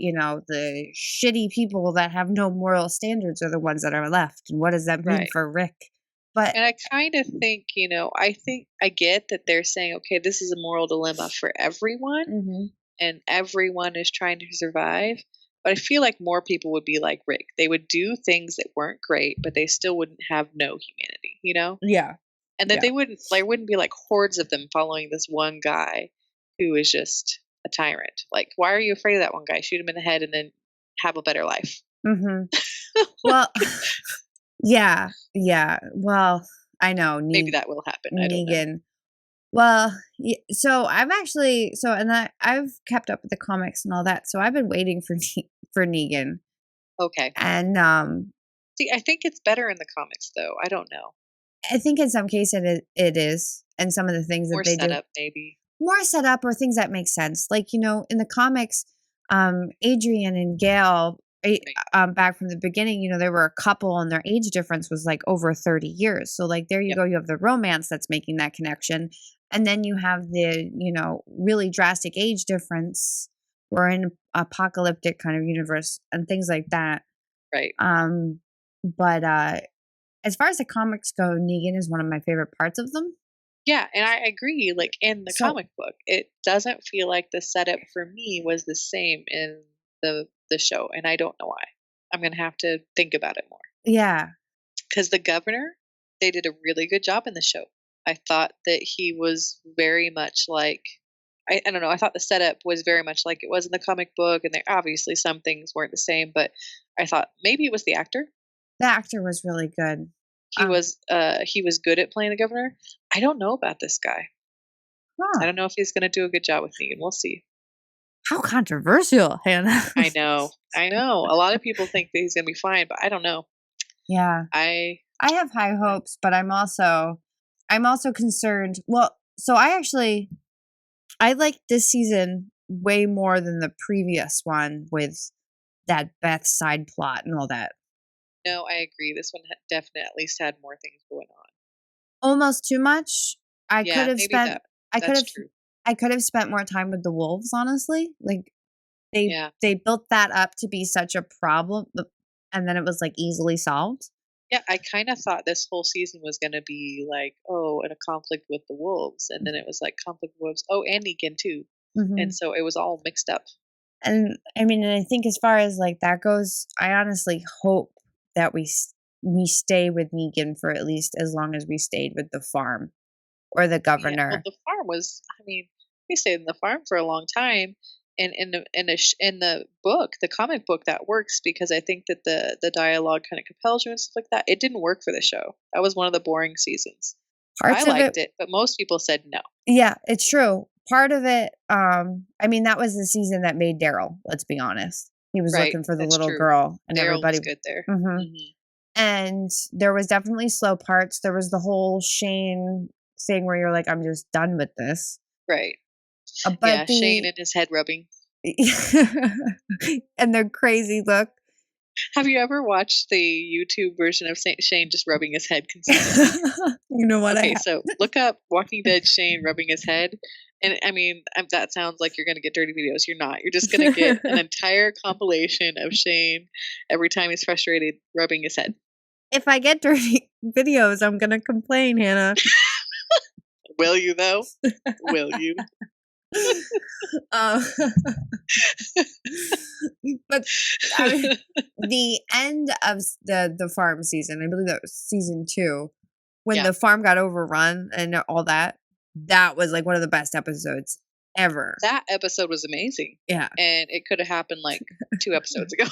shitty people that have no moral standards are the ones that are left. And what does that mean Right. for Rick? But And I kind of think, I think I get that they're saying, okay, this is a moral dilemma for everyone, Mhm. and everyone is trying to survive. But I feel like more people would be like Rick. They would do things that weren't great, but they still wouldn't have no humanity, yeah. And that Yeah. there wouldn't be like hordes of them following this one guy who is just a tyrant. Like, why are you afraid of that one guy? Shoot him in the head and then have a better life. Hmm. Well, yeah. Well, I know. Maybe that will happen. I don't know. Negan. Well, so I've kept up with the comics and all that. So I've been waiting for for Negan, Okay. and See, I think it's better in the comics, though. I don't know. I think in some cases it is, and some of the things that More they do setup, maybe. more set up, or things that make sense. Like, in the comics, Adrian and Gail, back from the beginning, they were a couple, and their age difference was like over 30 years. So like, there you Yep. go. You have the romance that's making that connection. And then you have the, really drastic age difference. We're in an apocalyptic kind of universe and things like that. Right. But as far as the comics go, Negan is one of my favorite parts of them. Yeah, and I agree. Like in the So- comic book, it doesn't feel like the setup for me was the same in the show, and I don't know why. I'm gonna have to think about it more. Yeah. Because the governor, they did a really good job in the show. I thought that he was very much like I don't know. I thought the setup was very much like it was in the comic book, and there obviously some things weren't the same. But I thought maybe it was the actor. The actor was really good. He was good at playing the governor. I don't know about this guy. Huh. I don't know if he's going to do a good job with me, and we'll see. How controversial, Hannah. I know. A lot of people think that he's going to be fine, but I don't know. Yeah. I I have high hopes, but I'm also concerned. Well, so I like this season way more than the previous one with that Beth side plot and all that. no, I agree. This one definitely at least had more things going on. Almost too much. I Yeah, could have maybe spent that's true. I could have spent more time with the wolves, honestly. Like Yeah. they built that up to be such a problem, and then it was like easily solved. Yeah, I kind of thought this whole season was going to be like, oh, in a conflict with the wolves, and then it was like conflict with wolves. Oh, and Negan too, Mhm. and so it was all mixed up. And I mean, and I think as far as like that goes, I honestly hope that we stay with Negan for at least as long as we stayed with the farm or the Yeah, governor. well, the farm was. I mean, we stayed in the farm for a long time, And in the book, the comic book, that works because I think that the dialogue kind of compels you and stuff like that. It didn't work for the show. That was one of the boring seasons. I Parts of it, liked it, but most people said no. yeah, it's true. Part of it, I mean, that was the season that made Daryl, let's be honest. He was Right, looking for the that's little true. girl and Daryl was everybody. good there. Mhm. Mhm. And there was definitely slow parts. There was the whole Shane thing where you're like, I'm just done with this. Right. But Yeah, Shane the and his head rubbing. and their crazy look. Have you ever watched the YouTube version of Shane just rubbing his head consistently? You know what Okay, so look up Walking Dead Shane rubbing his head, and I mean, that sounds like you're gonna get dirty videos. You're not. You're just gonna get an entire compilation of Shane every time he's frustrated rubbing his head. If I get dirty videos, I'm gonna complain, Hannah. Will you though? Will you? Uh, but I mean, the end of the farm season, I believe that was season 2, when Yeah. the farm got overrun and all that, that was like one of the best episodes ever. That episode was amazing, Yeah, and it could have happened like 2 episodes ago.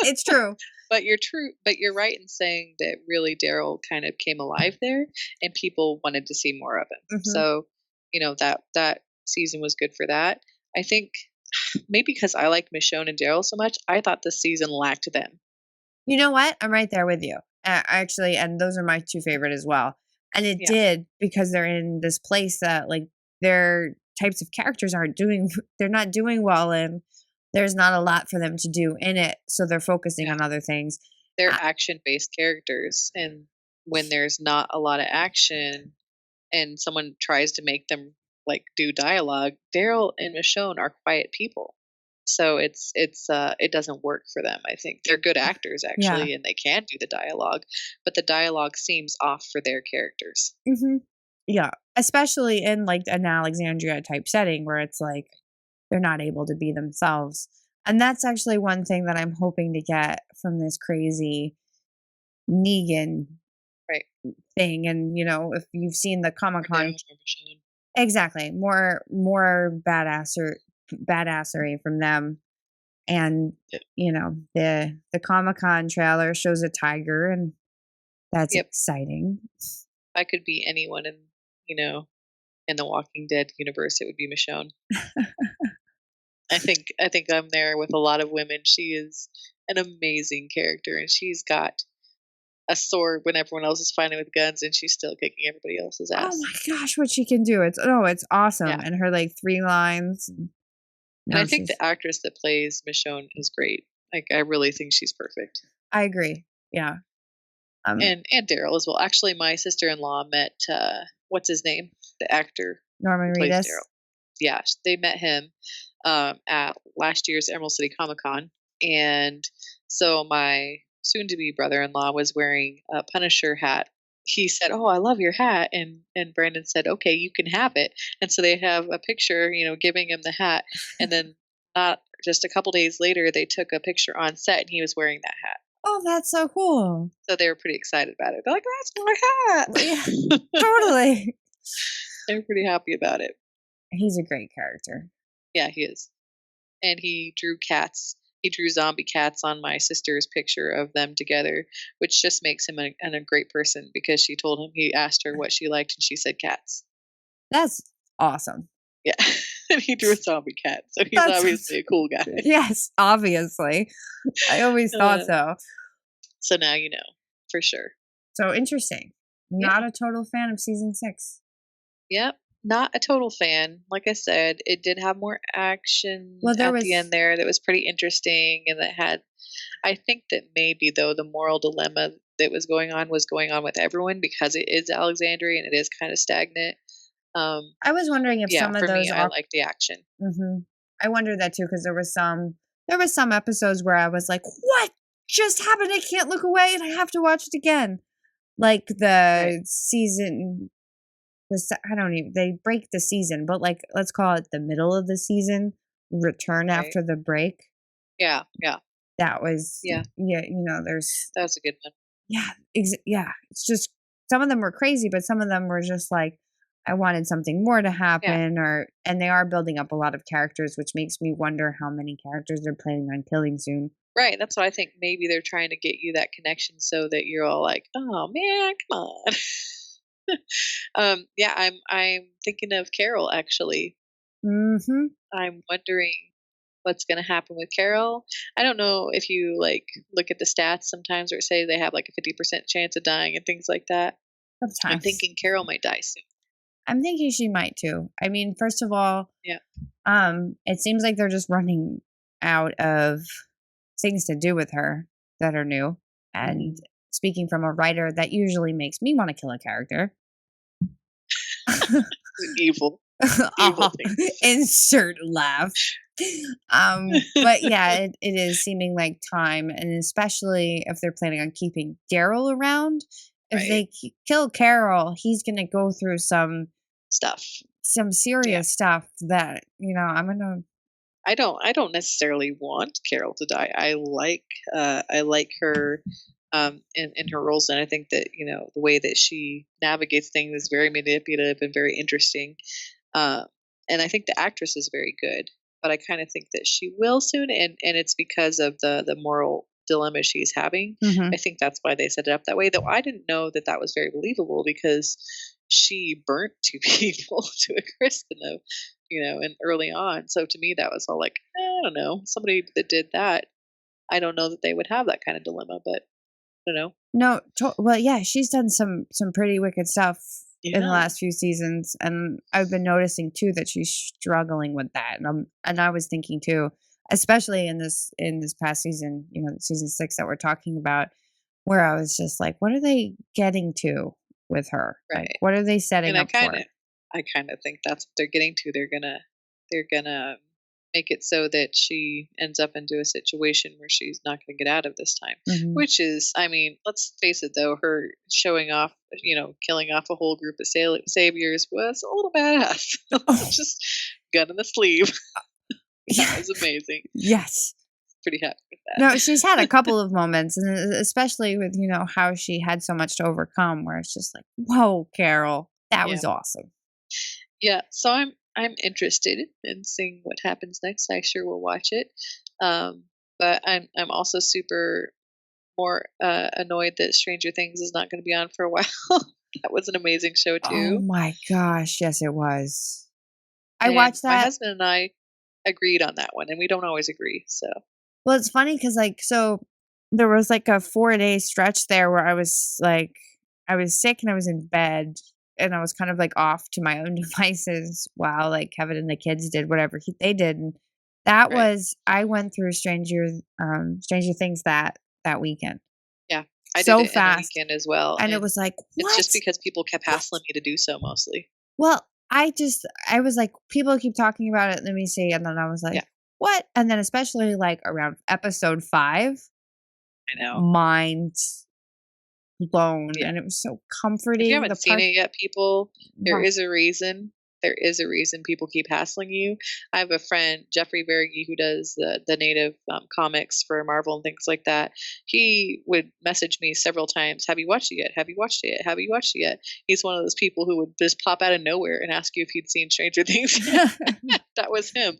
it's true. But you're right in saying that really Daryl kind of came alive there, and people wanted to see more of him. Mhm. So, that season was good for that. I think maybe because I like Michonne and Daryl so much, I thought this season lacked them. You know what? I'm right there with you. Actually, and those are my 2 favorite as well. And it Yeah. did because they're in this place that like their types of characters they're not doing well in. There's not a lot for them to do in it, so they're focusing Yeah. on other things. They're Uh, action-based characters, and when there's not a lot of action and someone tries to make them like do dialogue, Daryl and Michonne are quiet people. So it doesn't work for them. I think they're good actors Yeah. actually, and they can do the dialogue, but the dialogue seems off for their characters. Mhm. Yeah, especially in like an Alexandria type setting where it's like they're not able to be themselves. And that's actually one thing that I'm hoping to get from this crazy Negan Right. thing. And if you've seen the Comic Daryl Con, and Michonne. exactly, more badassery from them. And Yeah. the Comic Con trailer shows a tiger, and that's Yep. exciting. I could be anyone in the Walking Dead universe, it would be Michonne. I think I'm there with a lot of women. She is an amazing character, and she's got a sword when everyone else is fighting with guns, and she's still kicking everybody else's Oh ass. my gosh, what she can do! It's awesome, Yeah. and her like 3 lines. And No, I think she's. the actress that plays Michonne is great. Like, I really think she's perfect. I agree. Yeah. And Daryl as well. Actually, my sister-in-law met what's his name? The actor Norman who plays Reedus. Daryl. Yeah, they met him at last year's Emerald City Comic Con, and so my soon-to-be brother-in-law was wearing a Punisher hat. He said, "Oh, I love your hat," and Brandon said, "Okay, you can have it." And so they have a picture, giving him the hat, and then not just a couple days later, they took a picture on set, and he was wearing that hat. Oh, that's so cool. So they were pretty excited about it. They're like, "That's my hat!" Yeah, totally. They were pretty happy about it. He's a great character. Yeah, he is. And he drew cats. He drew zombie cats on my sister's picture of them together, which just makes him a great person because she told him, he asked her what she liked, and she said cats. That's awesome. Yeah. And he drew a zombie cat. So he's That's obviously a cool guy. Yes, obviously. I always thought so. So now you know, for sure. So interesting. Yeah. Not a total fan of season 6. Yep. Not a total fan. Like I said, it did have more action Well, there at was the end there that was pretty interesting, and that had, I think that maybe though the moral dilemma that was going on with everyone because it is Alexandria and it is kind of stagnant. I was wondering if Yeah, some of for those me, I like the action. I wondered that too because there was some episodes where I was like, "What just happened? I can't look away, and I have to watch it again." Like the season, I don't even. They break the season, but like let's call it the middle of the season, return Right. after the break. Yeah. That was Yeah. There's That was a good one. yeah. It's just some of them were crazy, but some of them were just like, I wanted something more to Yeah. happen, and they are building up a lot of characters, which makes me wonder how many characters they're planning on killing soon. Right. That's what I think. Maybe they're trying to get you that connection so that you're all like, "Oh man, come on." Yeah, I'm thinking of Carol actually. Mhm. I'm wondering what's going to happen with Carol. I don't know if you like look at the stats sometimes where it say they have like a 50% chance of dying and things like that. I'm Sometimes. thinking Carol might die soon. I'm thinking she might too. I mean, first of all, Yeah. it seems like they're just running out of things to do with her that are new. And speaking from a writer, that usually makes me want to kill a character. Evil. Uh-huh. thing. Insert laugh. But yeah, it is seeming like time, and especially if they're planning on keeping Daryl around. If Right. they kill Carol, he's gonna go through some Stuff. serious stuff that I'm gonna. I don't necessarily want Carol to die. I like her in her roles, and I think that the way that she navigates things is very manipulative and very interesting. Uh, and I think the actress is very good, but I kind of think that she will soon, and it's because of the moral dilemma she's having. Mhm. I think that's why they set it up that way. Though I didn't know that that was very believable because she burnt two people to a crisp and early on. So to me, that was all like, I don't know, somebody that did that. I don't know that they would have that kind of dilemma, but I don't know. No, well, yeah, she's done some pretty wicked stuff in the Yeah, last few seasons, and I've been noticing too that she's struggling with that, and I was thinking too, especially in this past season, season 6 that we're talking about, where I was just like, what are they getting to with her? Like, right. what are they setting And up for? I kind of think that's what they're getting to. They're gonna make it so that she ends up into a situation where she's not going to get out of this time. Mhm. Which is, I mean, let's face it though, her showing off, killing off a whole group of saviors was a little badass. Oh, Just gun in the sleeve. That yeah, was amazing. yes. Pretty happy with that. No, she's had a couple of moments, and especially with how she had so much to overcome, where it's just like, whoa, Carol, that Yeah. was awesome. Yeah, so I'm interested in seeing what happens next. I sure will watch it. But I'm also super more annoyed that Stranger Things is not going to be on for a while. That was an amazing show Oh too. my gosh, yes, it was. I And watched my that. husband and I agreed on that one, and we don't always agree. So Well, it's funny because so there was like a 4-day stretch there where I was sick and I was in bed and I was kind of like off to my own devices while like Kevin and the kids did whatever they did. And that right, was, I went through Stranger Things that weekend yeah, I did so it in a fast. weekend as well, And it and was like, it's what? just because people kept What? hassling me to do so mostly. Well, I was like, people keep talking about it. Let me see. And then I was like, Yeah, what? And then especially like around episode 5, I know. mind blown. Yeah. And it was so If you comforting. haven't seen it yet, people, there Wow. is a reason. There is a reason people keep hassling you. I have a friend, Jeffrey Verge, who does the native comics for Marvel and things like that. He would message me several times, "Have you watched it yet? Have you watched it yet? Have you watched it yet?" He's one of those people who would just pop out of nowhere and ask you if you'd seen Stranger Things. That was him.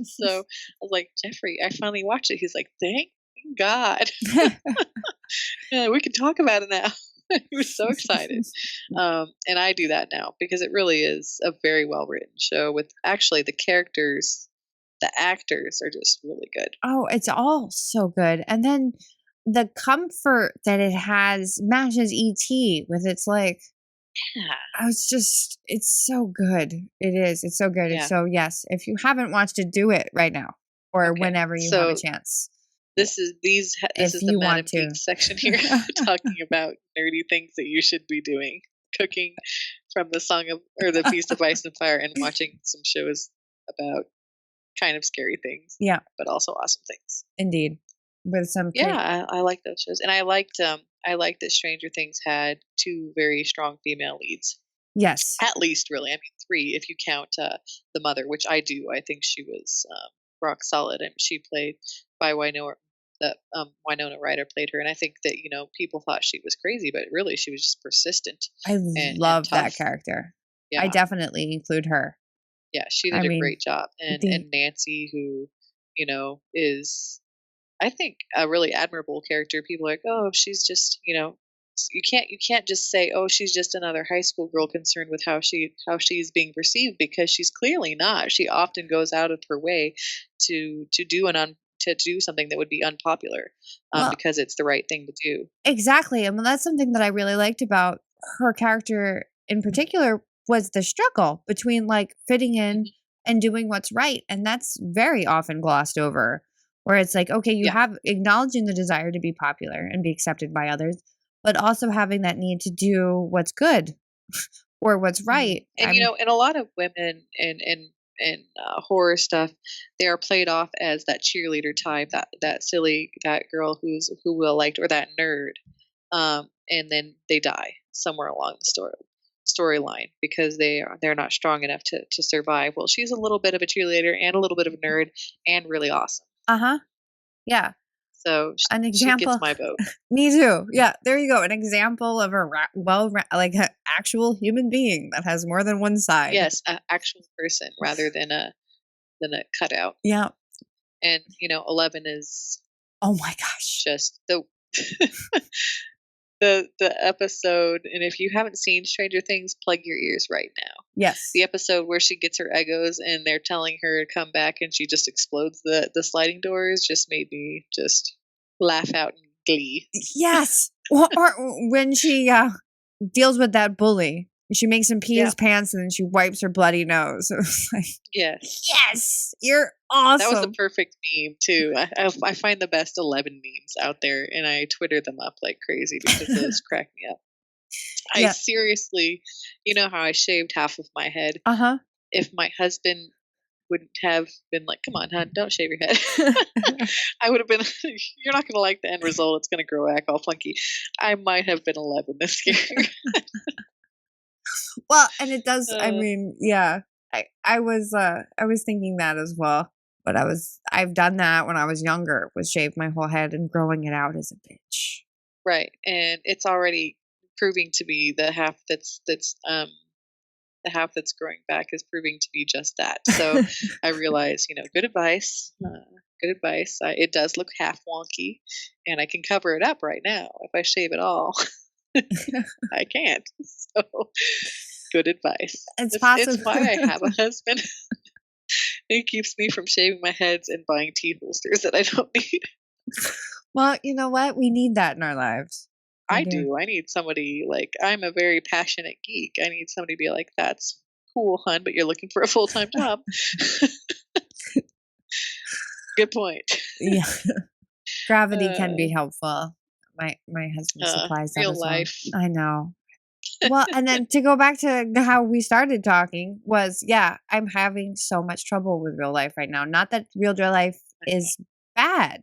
So I was like, "Jeffrey, I finally watched it." He's like, "Thank God." Yeah, we can talk about it now. He was so excited. And I do that now because it really is a very well written show with actually the characters, the actors are just really good. Oh, it's all so good. And then the comfort that it has matches ET with its like, Yeah. it's so good. It is. It's so good. Yeah. So yes, if you haven't watched it, do it right now or Okay. whenever you have a So chance. this is this If is the you Mad want and to. Geek section here, talking about nerdy things that you should be doing. Cooking from the the Feast of Ice and Fire, and watching some shows about kind of scary things, Yeah, but also awesome things. indeed. With some Yeah, I like those shows, and I liked that Stranger Things had 2 very strong female leads. yes. At least, really, I mean 3 if you count the mother, which I do. I think she was rock solid, and she played by Winona Ryder played her, and I think that people thought she was crazy, but really she was just persistent I and love that tough. character. I Yeah. definitely include her. Yeah, she I did a mean, great job. the And Nancy, who, is, I think, a really admirable character. People are like, "Oh, she's just," you can't just say, "Oh, she's just another high school girl concerned with how she's being perceived," because she's clearly not. She often goes out of her way to do something that would be unpopular, well, because it's the right thing to do. exactly. And that's something that I really liked about her character in particular was the struggle between like fitting in Mhm. and doing what's right. And that's very often glossed over, where it's like, okay, you Yeah. have acknowledging the desire to be popular and be accepted by others, but also having that need to do what's good or what's Mhm. right. And and a lot of women in horror stuff, they are played off as that cheerleader type, that silly, that girl who will like, or that nerd, and then they die somewhere along the storyline because they're not strong enough to survive. Well, she's a little bit of a cheerleader and a little bit of a nerd and really awesome. Uh huh. Yeah. So An she gets example. my vote. Me too. Yeah, there you go. An example of a like an actual human being that has more than one side. Yes, an actual person rather than a cutout. Yeah. And 11 is Oh my gosh. just the episode. And if you haven't seen Stranger Things, plug your ears right now. Yes. The episode where she gets her Eggos and they're telling her to come back and she just explodes the sliding doors just made me just laugh out in glee. Yes. Or when she deals with that bully, she makes him pee Yeah. his pants and then she wipes her bloody nose. It was like, Yes. yes, you're That was the awesome. perfect meme too. I find the best 11 memes out there and I Twitter them up like crazy because those crack me up. I Yeah. seriously, you know how I shaved half of my head? Uh If my husband wouldn't have been like, "Come on, hon, don't shave your head." huh. I would have been, "You're not gonna like the end result, it's gonna grow back all funky." I might have been 11 this year. Well, and it does. I Uh, mean, yeah. I was thinking that as well. But I've done that when I was younger, was shave my whole head and growing it out as a bitch. right, and it's already proving to be the half that's growing back is proving to be just that. So I realize, good advice. Good advice. It does look half wonky, and I can cover it up right now if I shave it all. I can't. So good advice. It's It's possible. why I have a husband. It keeps me from shaving my heads and buying tea holsters that I don't need. Well, you know what? We need that in our lives. We I do. do. I need somebody like I'm a very passionate geek. I need somebody to be like, "That's cool, hun, but you're looking for a full-time job." Good point. Yeah. Gravity can Uh, be helpful. My husband supplies that real as well. life. I know. Well, and then to go back to how we started talking was, yeah, I'm having so much trouble with real life right now. Not that real life is bad.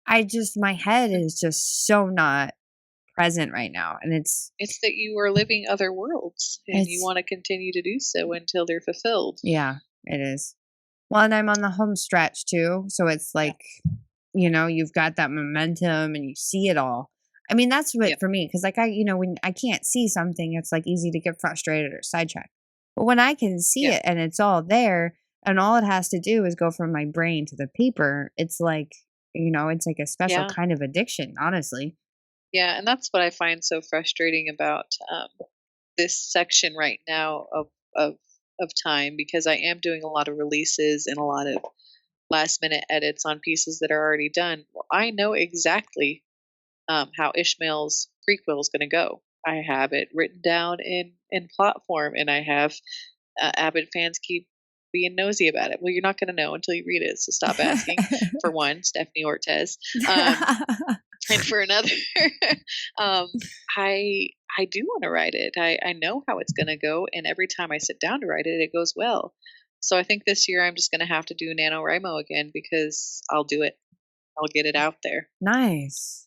I just my head is just so not present right now, and It's that you are living other worlds and you it's want to continue to do so until they're fulfilled. yeah, it is. Well, and I'm on the home stretch too, so it's Yeah. like, you've got that momentum and you see it all. I mean, that's what Yeah. for me, because like when I can't see something, it's like easy to get frustrated or sidetracked. But when I can see Yeah. it and it's all there, and all it has to do is go from my brain to the paper, it's like, it's like a special Yeah. kind of addiction, honestly. Yeah. And that's what I find so frustrating about this section right now of of time because I am doing a lot of releases and a lot of last minute edits on pieces that are already done. Well, I know exactly how Ishmael's prequel is going to go. I have it written down in plot form, and I have avid fans keep being nosy about it. Well, you're not going to know until you read it, so stop asking. For one, Stephanie Ortez, and for another, um, I do want to write it. I know how it's going to go, and every time I sit down to write it, it goes well. So I think this year I'm just going to have to do NaNoWriMo again because I'll do it. I'll get it out there. Nice.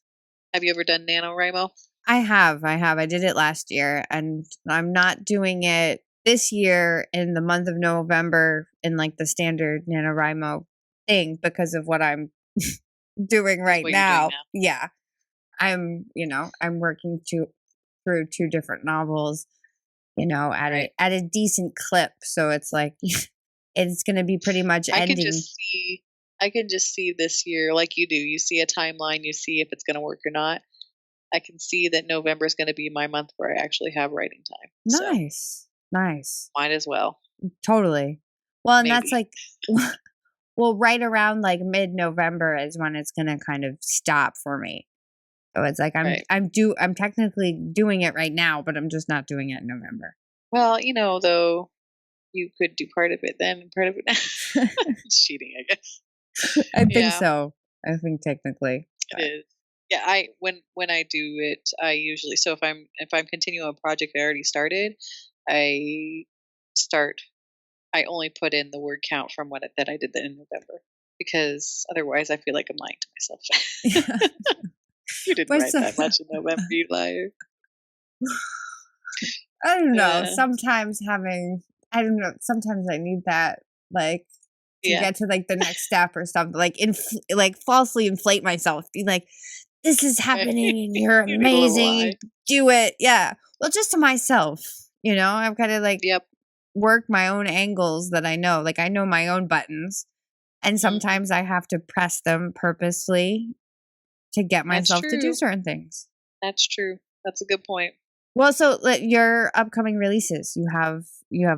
Have you ever done NaNoWriMo? I have. I did it last year, and I'm not doing it this year in the month of November in like the standard NaNoWriMo thing because of what I'm doing right What you're doing now. now? Yeah. I'm working through two different novels. Right. at a decent clip. So it's like it's going to be pretty much I can ending. just see I can just see this year like you do. You see a timeline, you see if it's going to work or not. I can see that November is going to be my month where I actually have writing time. So Nice. Nice. might as well. Totally. Well, and that's Maybe. like well, right around like mid-November is when it's going to kind of stop for me. So it's like Right. I'm technically doing it right now, but I'm just not doing it in November. Well, though, you could do part of it then and part of it now. It's cheating, I guess. I think Yeah, so. I think technically. it But is. Yeah, I when I do it, I usually so if I'm continuing a project I already started, I start I only put in the word count from that I did that in November because otherwise I feel like I'm lying to myself. You didn't But write that much in November, you liar. I don't know. Uh, I don't know. Sometimes I need that, like, to yeah. get to like the next step or something. Like, like falsely inflate myself. Be like, this is Right. happening, and you're You need a little amazing. lie. Do it, yeah. Well, just to myself, I've got to like Yep. work my own angles that I know. Like, I know my own buttons, and Mhm. sometimes I have to press them purposely to get That's myself to do true. certain things. That's true. That's a good point. Well, so your upcoming releases, you have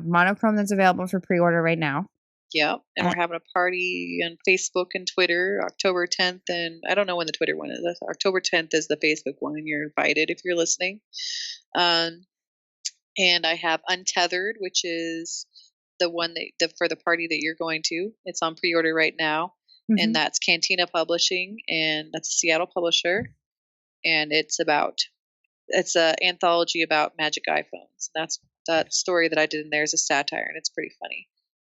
Monochrome that's available for pre-order right now. Yep. And Uh, we're having a party on Facebook and Twitter, October 10th, and I don't know when the Twitter one is. October 10th is the Facebook one, and you're invited if you're listening. Um, and I have Untethered, which is the one for the party that you're going to. It's on pre-order right now, and mhm. that's Cantina Publishing, and that's a Seattle publisher, and it's a anthology about magic iPhones. That's that story that I did in there is a satire, and it's pretty funny.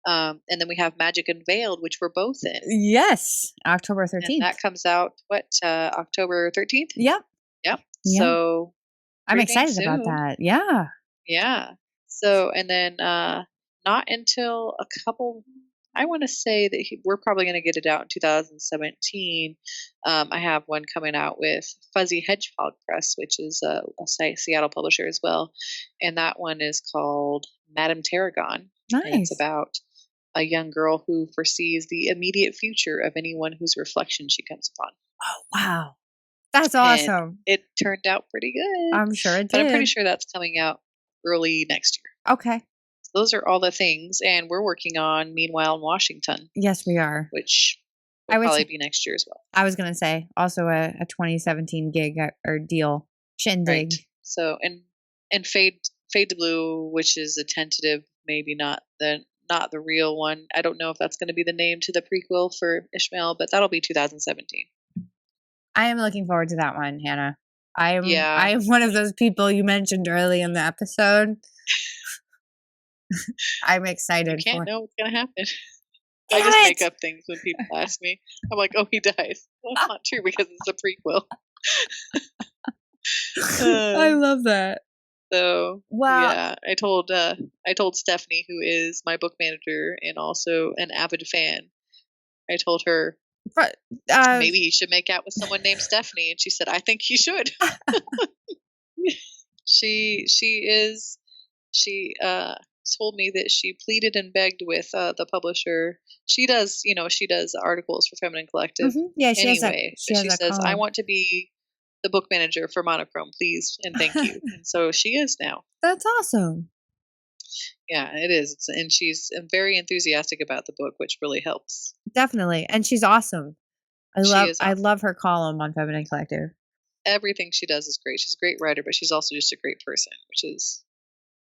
And then we have Magic Unveiled, which we're both in, Yes, October and 13th. that comes out October 13th. Yep. Yep. Yeah. So I'm pretty dang excited about soon. that. Yeah. Yeah. So and then not until a couple. I want to say that we're probably going to get it out in 2017. I have one coming out with Fuzzy Hedgehog Press, which is a Seattle publisher as well, and that one is called Madame Tarragon, and it's Nice. about a young girl who foresees the immediate future of anyone whose reflection she comes upon. Oh, wow. That's And awesome. it turned out pretty good, I'm sure it but I'm pretty did. sure that's coming out early next year. Okay. So those are all the things, and we're working on Meanwhile in Washington, Yes, we are. which I will would probably say, be next year as well. I was going to say also a 2017 gig or deal. Shindig. Right. So and Fade to Blue, which is a tentative, maybe not the real one. I don't know if that's going to be the name to the prequel for Ishmael, but that'll be 2017. I am looking forward to that one, Hannah. I Yeah. am one of those people you mentioned early in the episode. I'm You excited can't for. know what's going to happen. I Damn just it! make up things when people ask me. I'm like, oh, he dies. Well, it's not true because it's a prequel. I Uh, love that. so Well, yeah, I told Stephanie, who is my book manager and also an avid fan. I told her but, maybe he should make out with someone named Stephanie, and she said, I think he should. She told me that she pleaded and begged with the publisher. She does articles for Feminine Collective yeah, she has anyway, she but has she a says, I column. want to be the book manager for Monochrome, please and thank you. And so she is now. That's awesome. Yeah, it is. And she's very enthusiastic about the book, which really helps. Definitely. And she's awesome. She is I awesome. love her column on Feminine Collective. Everything she does is great. She's a great writer, but she's also just a great person, which is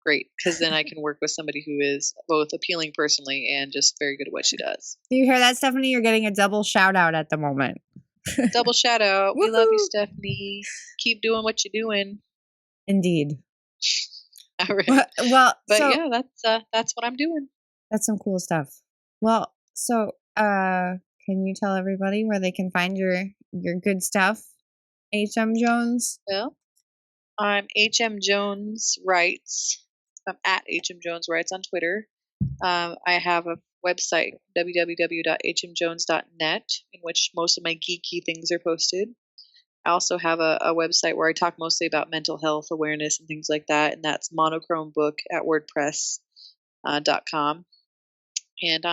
great because then I can work with somebody who is both appealing personally and just very good at what she does. Do you hear that, Stephanie? You're getting a double shout out at the moment. Double shout out. We love you, Woohoo! Stephanie. Keep doing what you're doing. Indeed. All right. Well, But so yeah, that's what I'm doing. that's some cool stuff. Well, so can you tell everybody where they can find your good stuff? HM Jones? Well, I'm HM Jones Writes. I'm at HM Jones Writes on Twitter. I have a website, www.hmjones.net, in which most of my geeky things are posted. I also have a website where I talk mostly about mental health awareness and things like that, and that's monochromebook at wordpress.com. And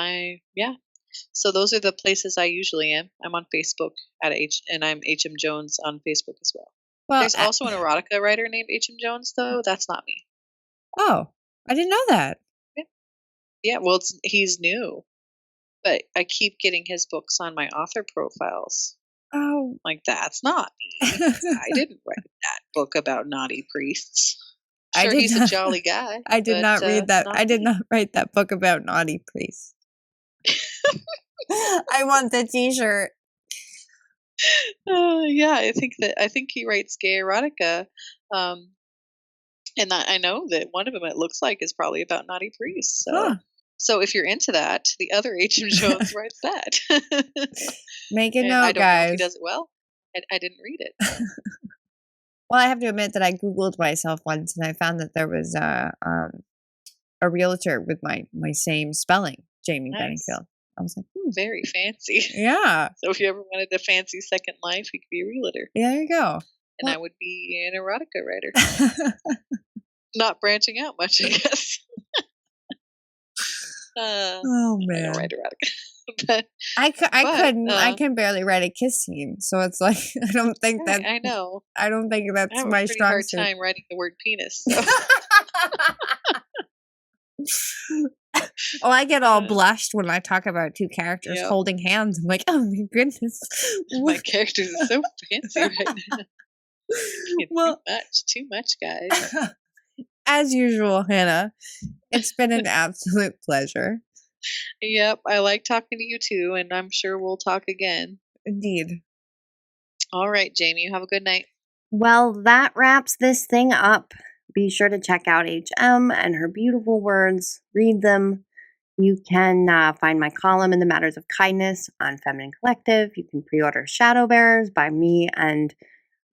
so those are the places I usually am. I'm on Facebook and I'm HM Jones on Facebook as well. Well, There's also an erotica writer named HM Jones, though. That's not me. oh, I didn't know that. Yeah, well, he's new, but I keep getting his books on my author profiles. Oh, Like, that's not me. I didn't write that book about naughty priests. I Sure, did he's a not- jolly guy. I did but, not read that. not I did me. not write that book about naughty priests. I want the T-shirt. Yeah, I think he writes gay erotica, and I know that one of them it looks like is probably about naughty priests. So, Huh. so if you're into that, the other H.M. Jones writes that. Make a And note, I don't know if he guys. does it well. I didn't read it. Well, I have to admit that I Googled myself once and I found that there was a realtor with my same spelling, Jamie Nice. Benningfield. I was like, Very fancy. yeah, So if you ever wanted a fancy second life, you could be a realtor, there you go. and I would be an erotica writer. Not branching out much, I guess. Oh I man, don't write erotica, but I couldn't. I uh, can barely write a kiss scene, so it's like I don't think that I know I don't think I that's have a my pretty strong hard suit. time writing the word penis. So. Oh, I get all blushed when I talk about two characters Yep. holding hands. I'm like, oh my goodness. My characters are so fancy right now. It's Well, too much, guys. as usual, Hannah, it's been an absolute pleasure. Yep, I like talking to you too, and I'm sure we'll talk again. Indeed. All right, Jamie, you have a good night. Well, that wraps this thing up. Be sure to check out HM and her beautiful words. Read them. You can find my column in the Matters of Kindness on Feminine Collective. You can pre-order Shadow Bearers by me and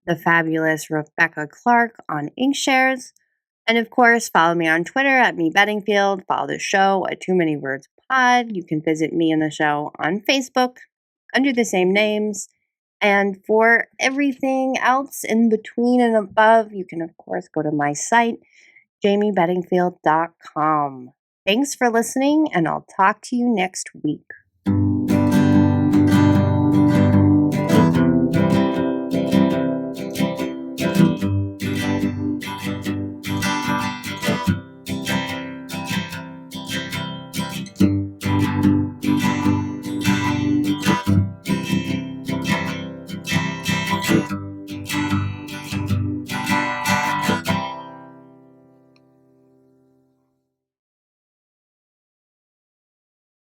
the fabulous Rebecca Clark on Inkshares. And of course, follow me on Twitter at me Bedingfield. Follow the show at Too Many Words Pod. You can visit me and the show on Facebook under the same names. And for everything else in between and above, you can, of course, go to my site, jamiebedingfield.com. Thanks for listening, and I'll talk to you next week.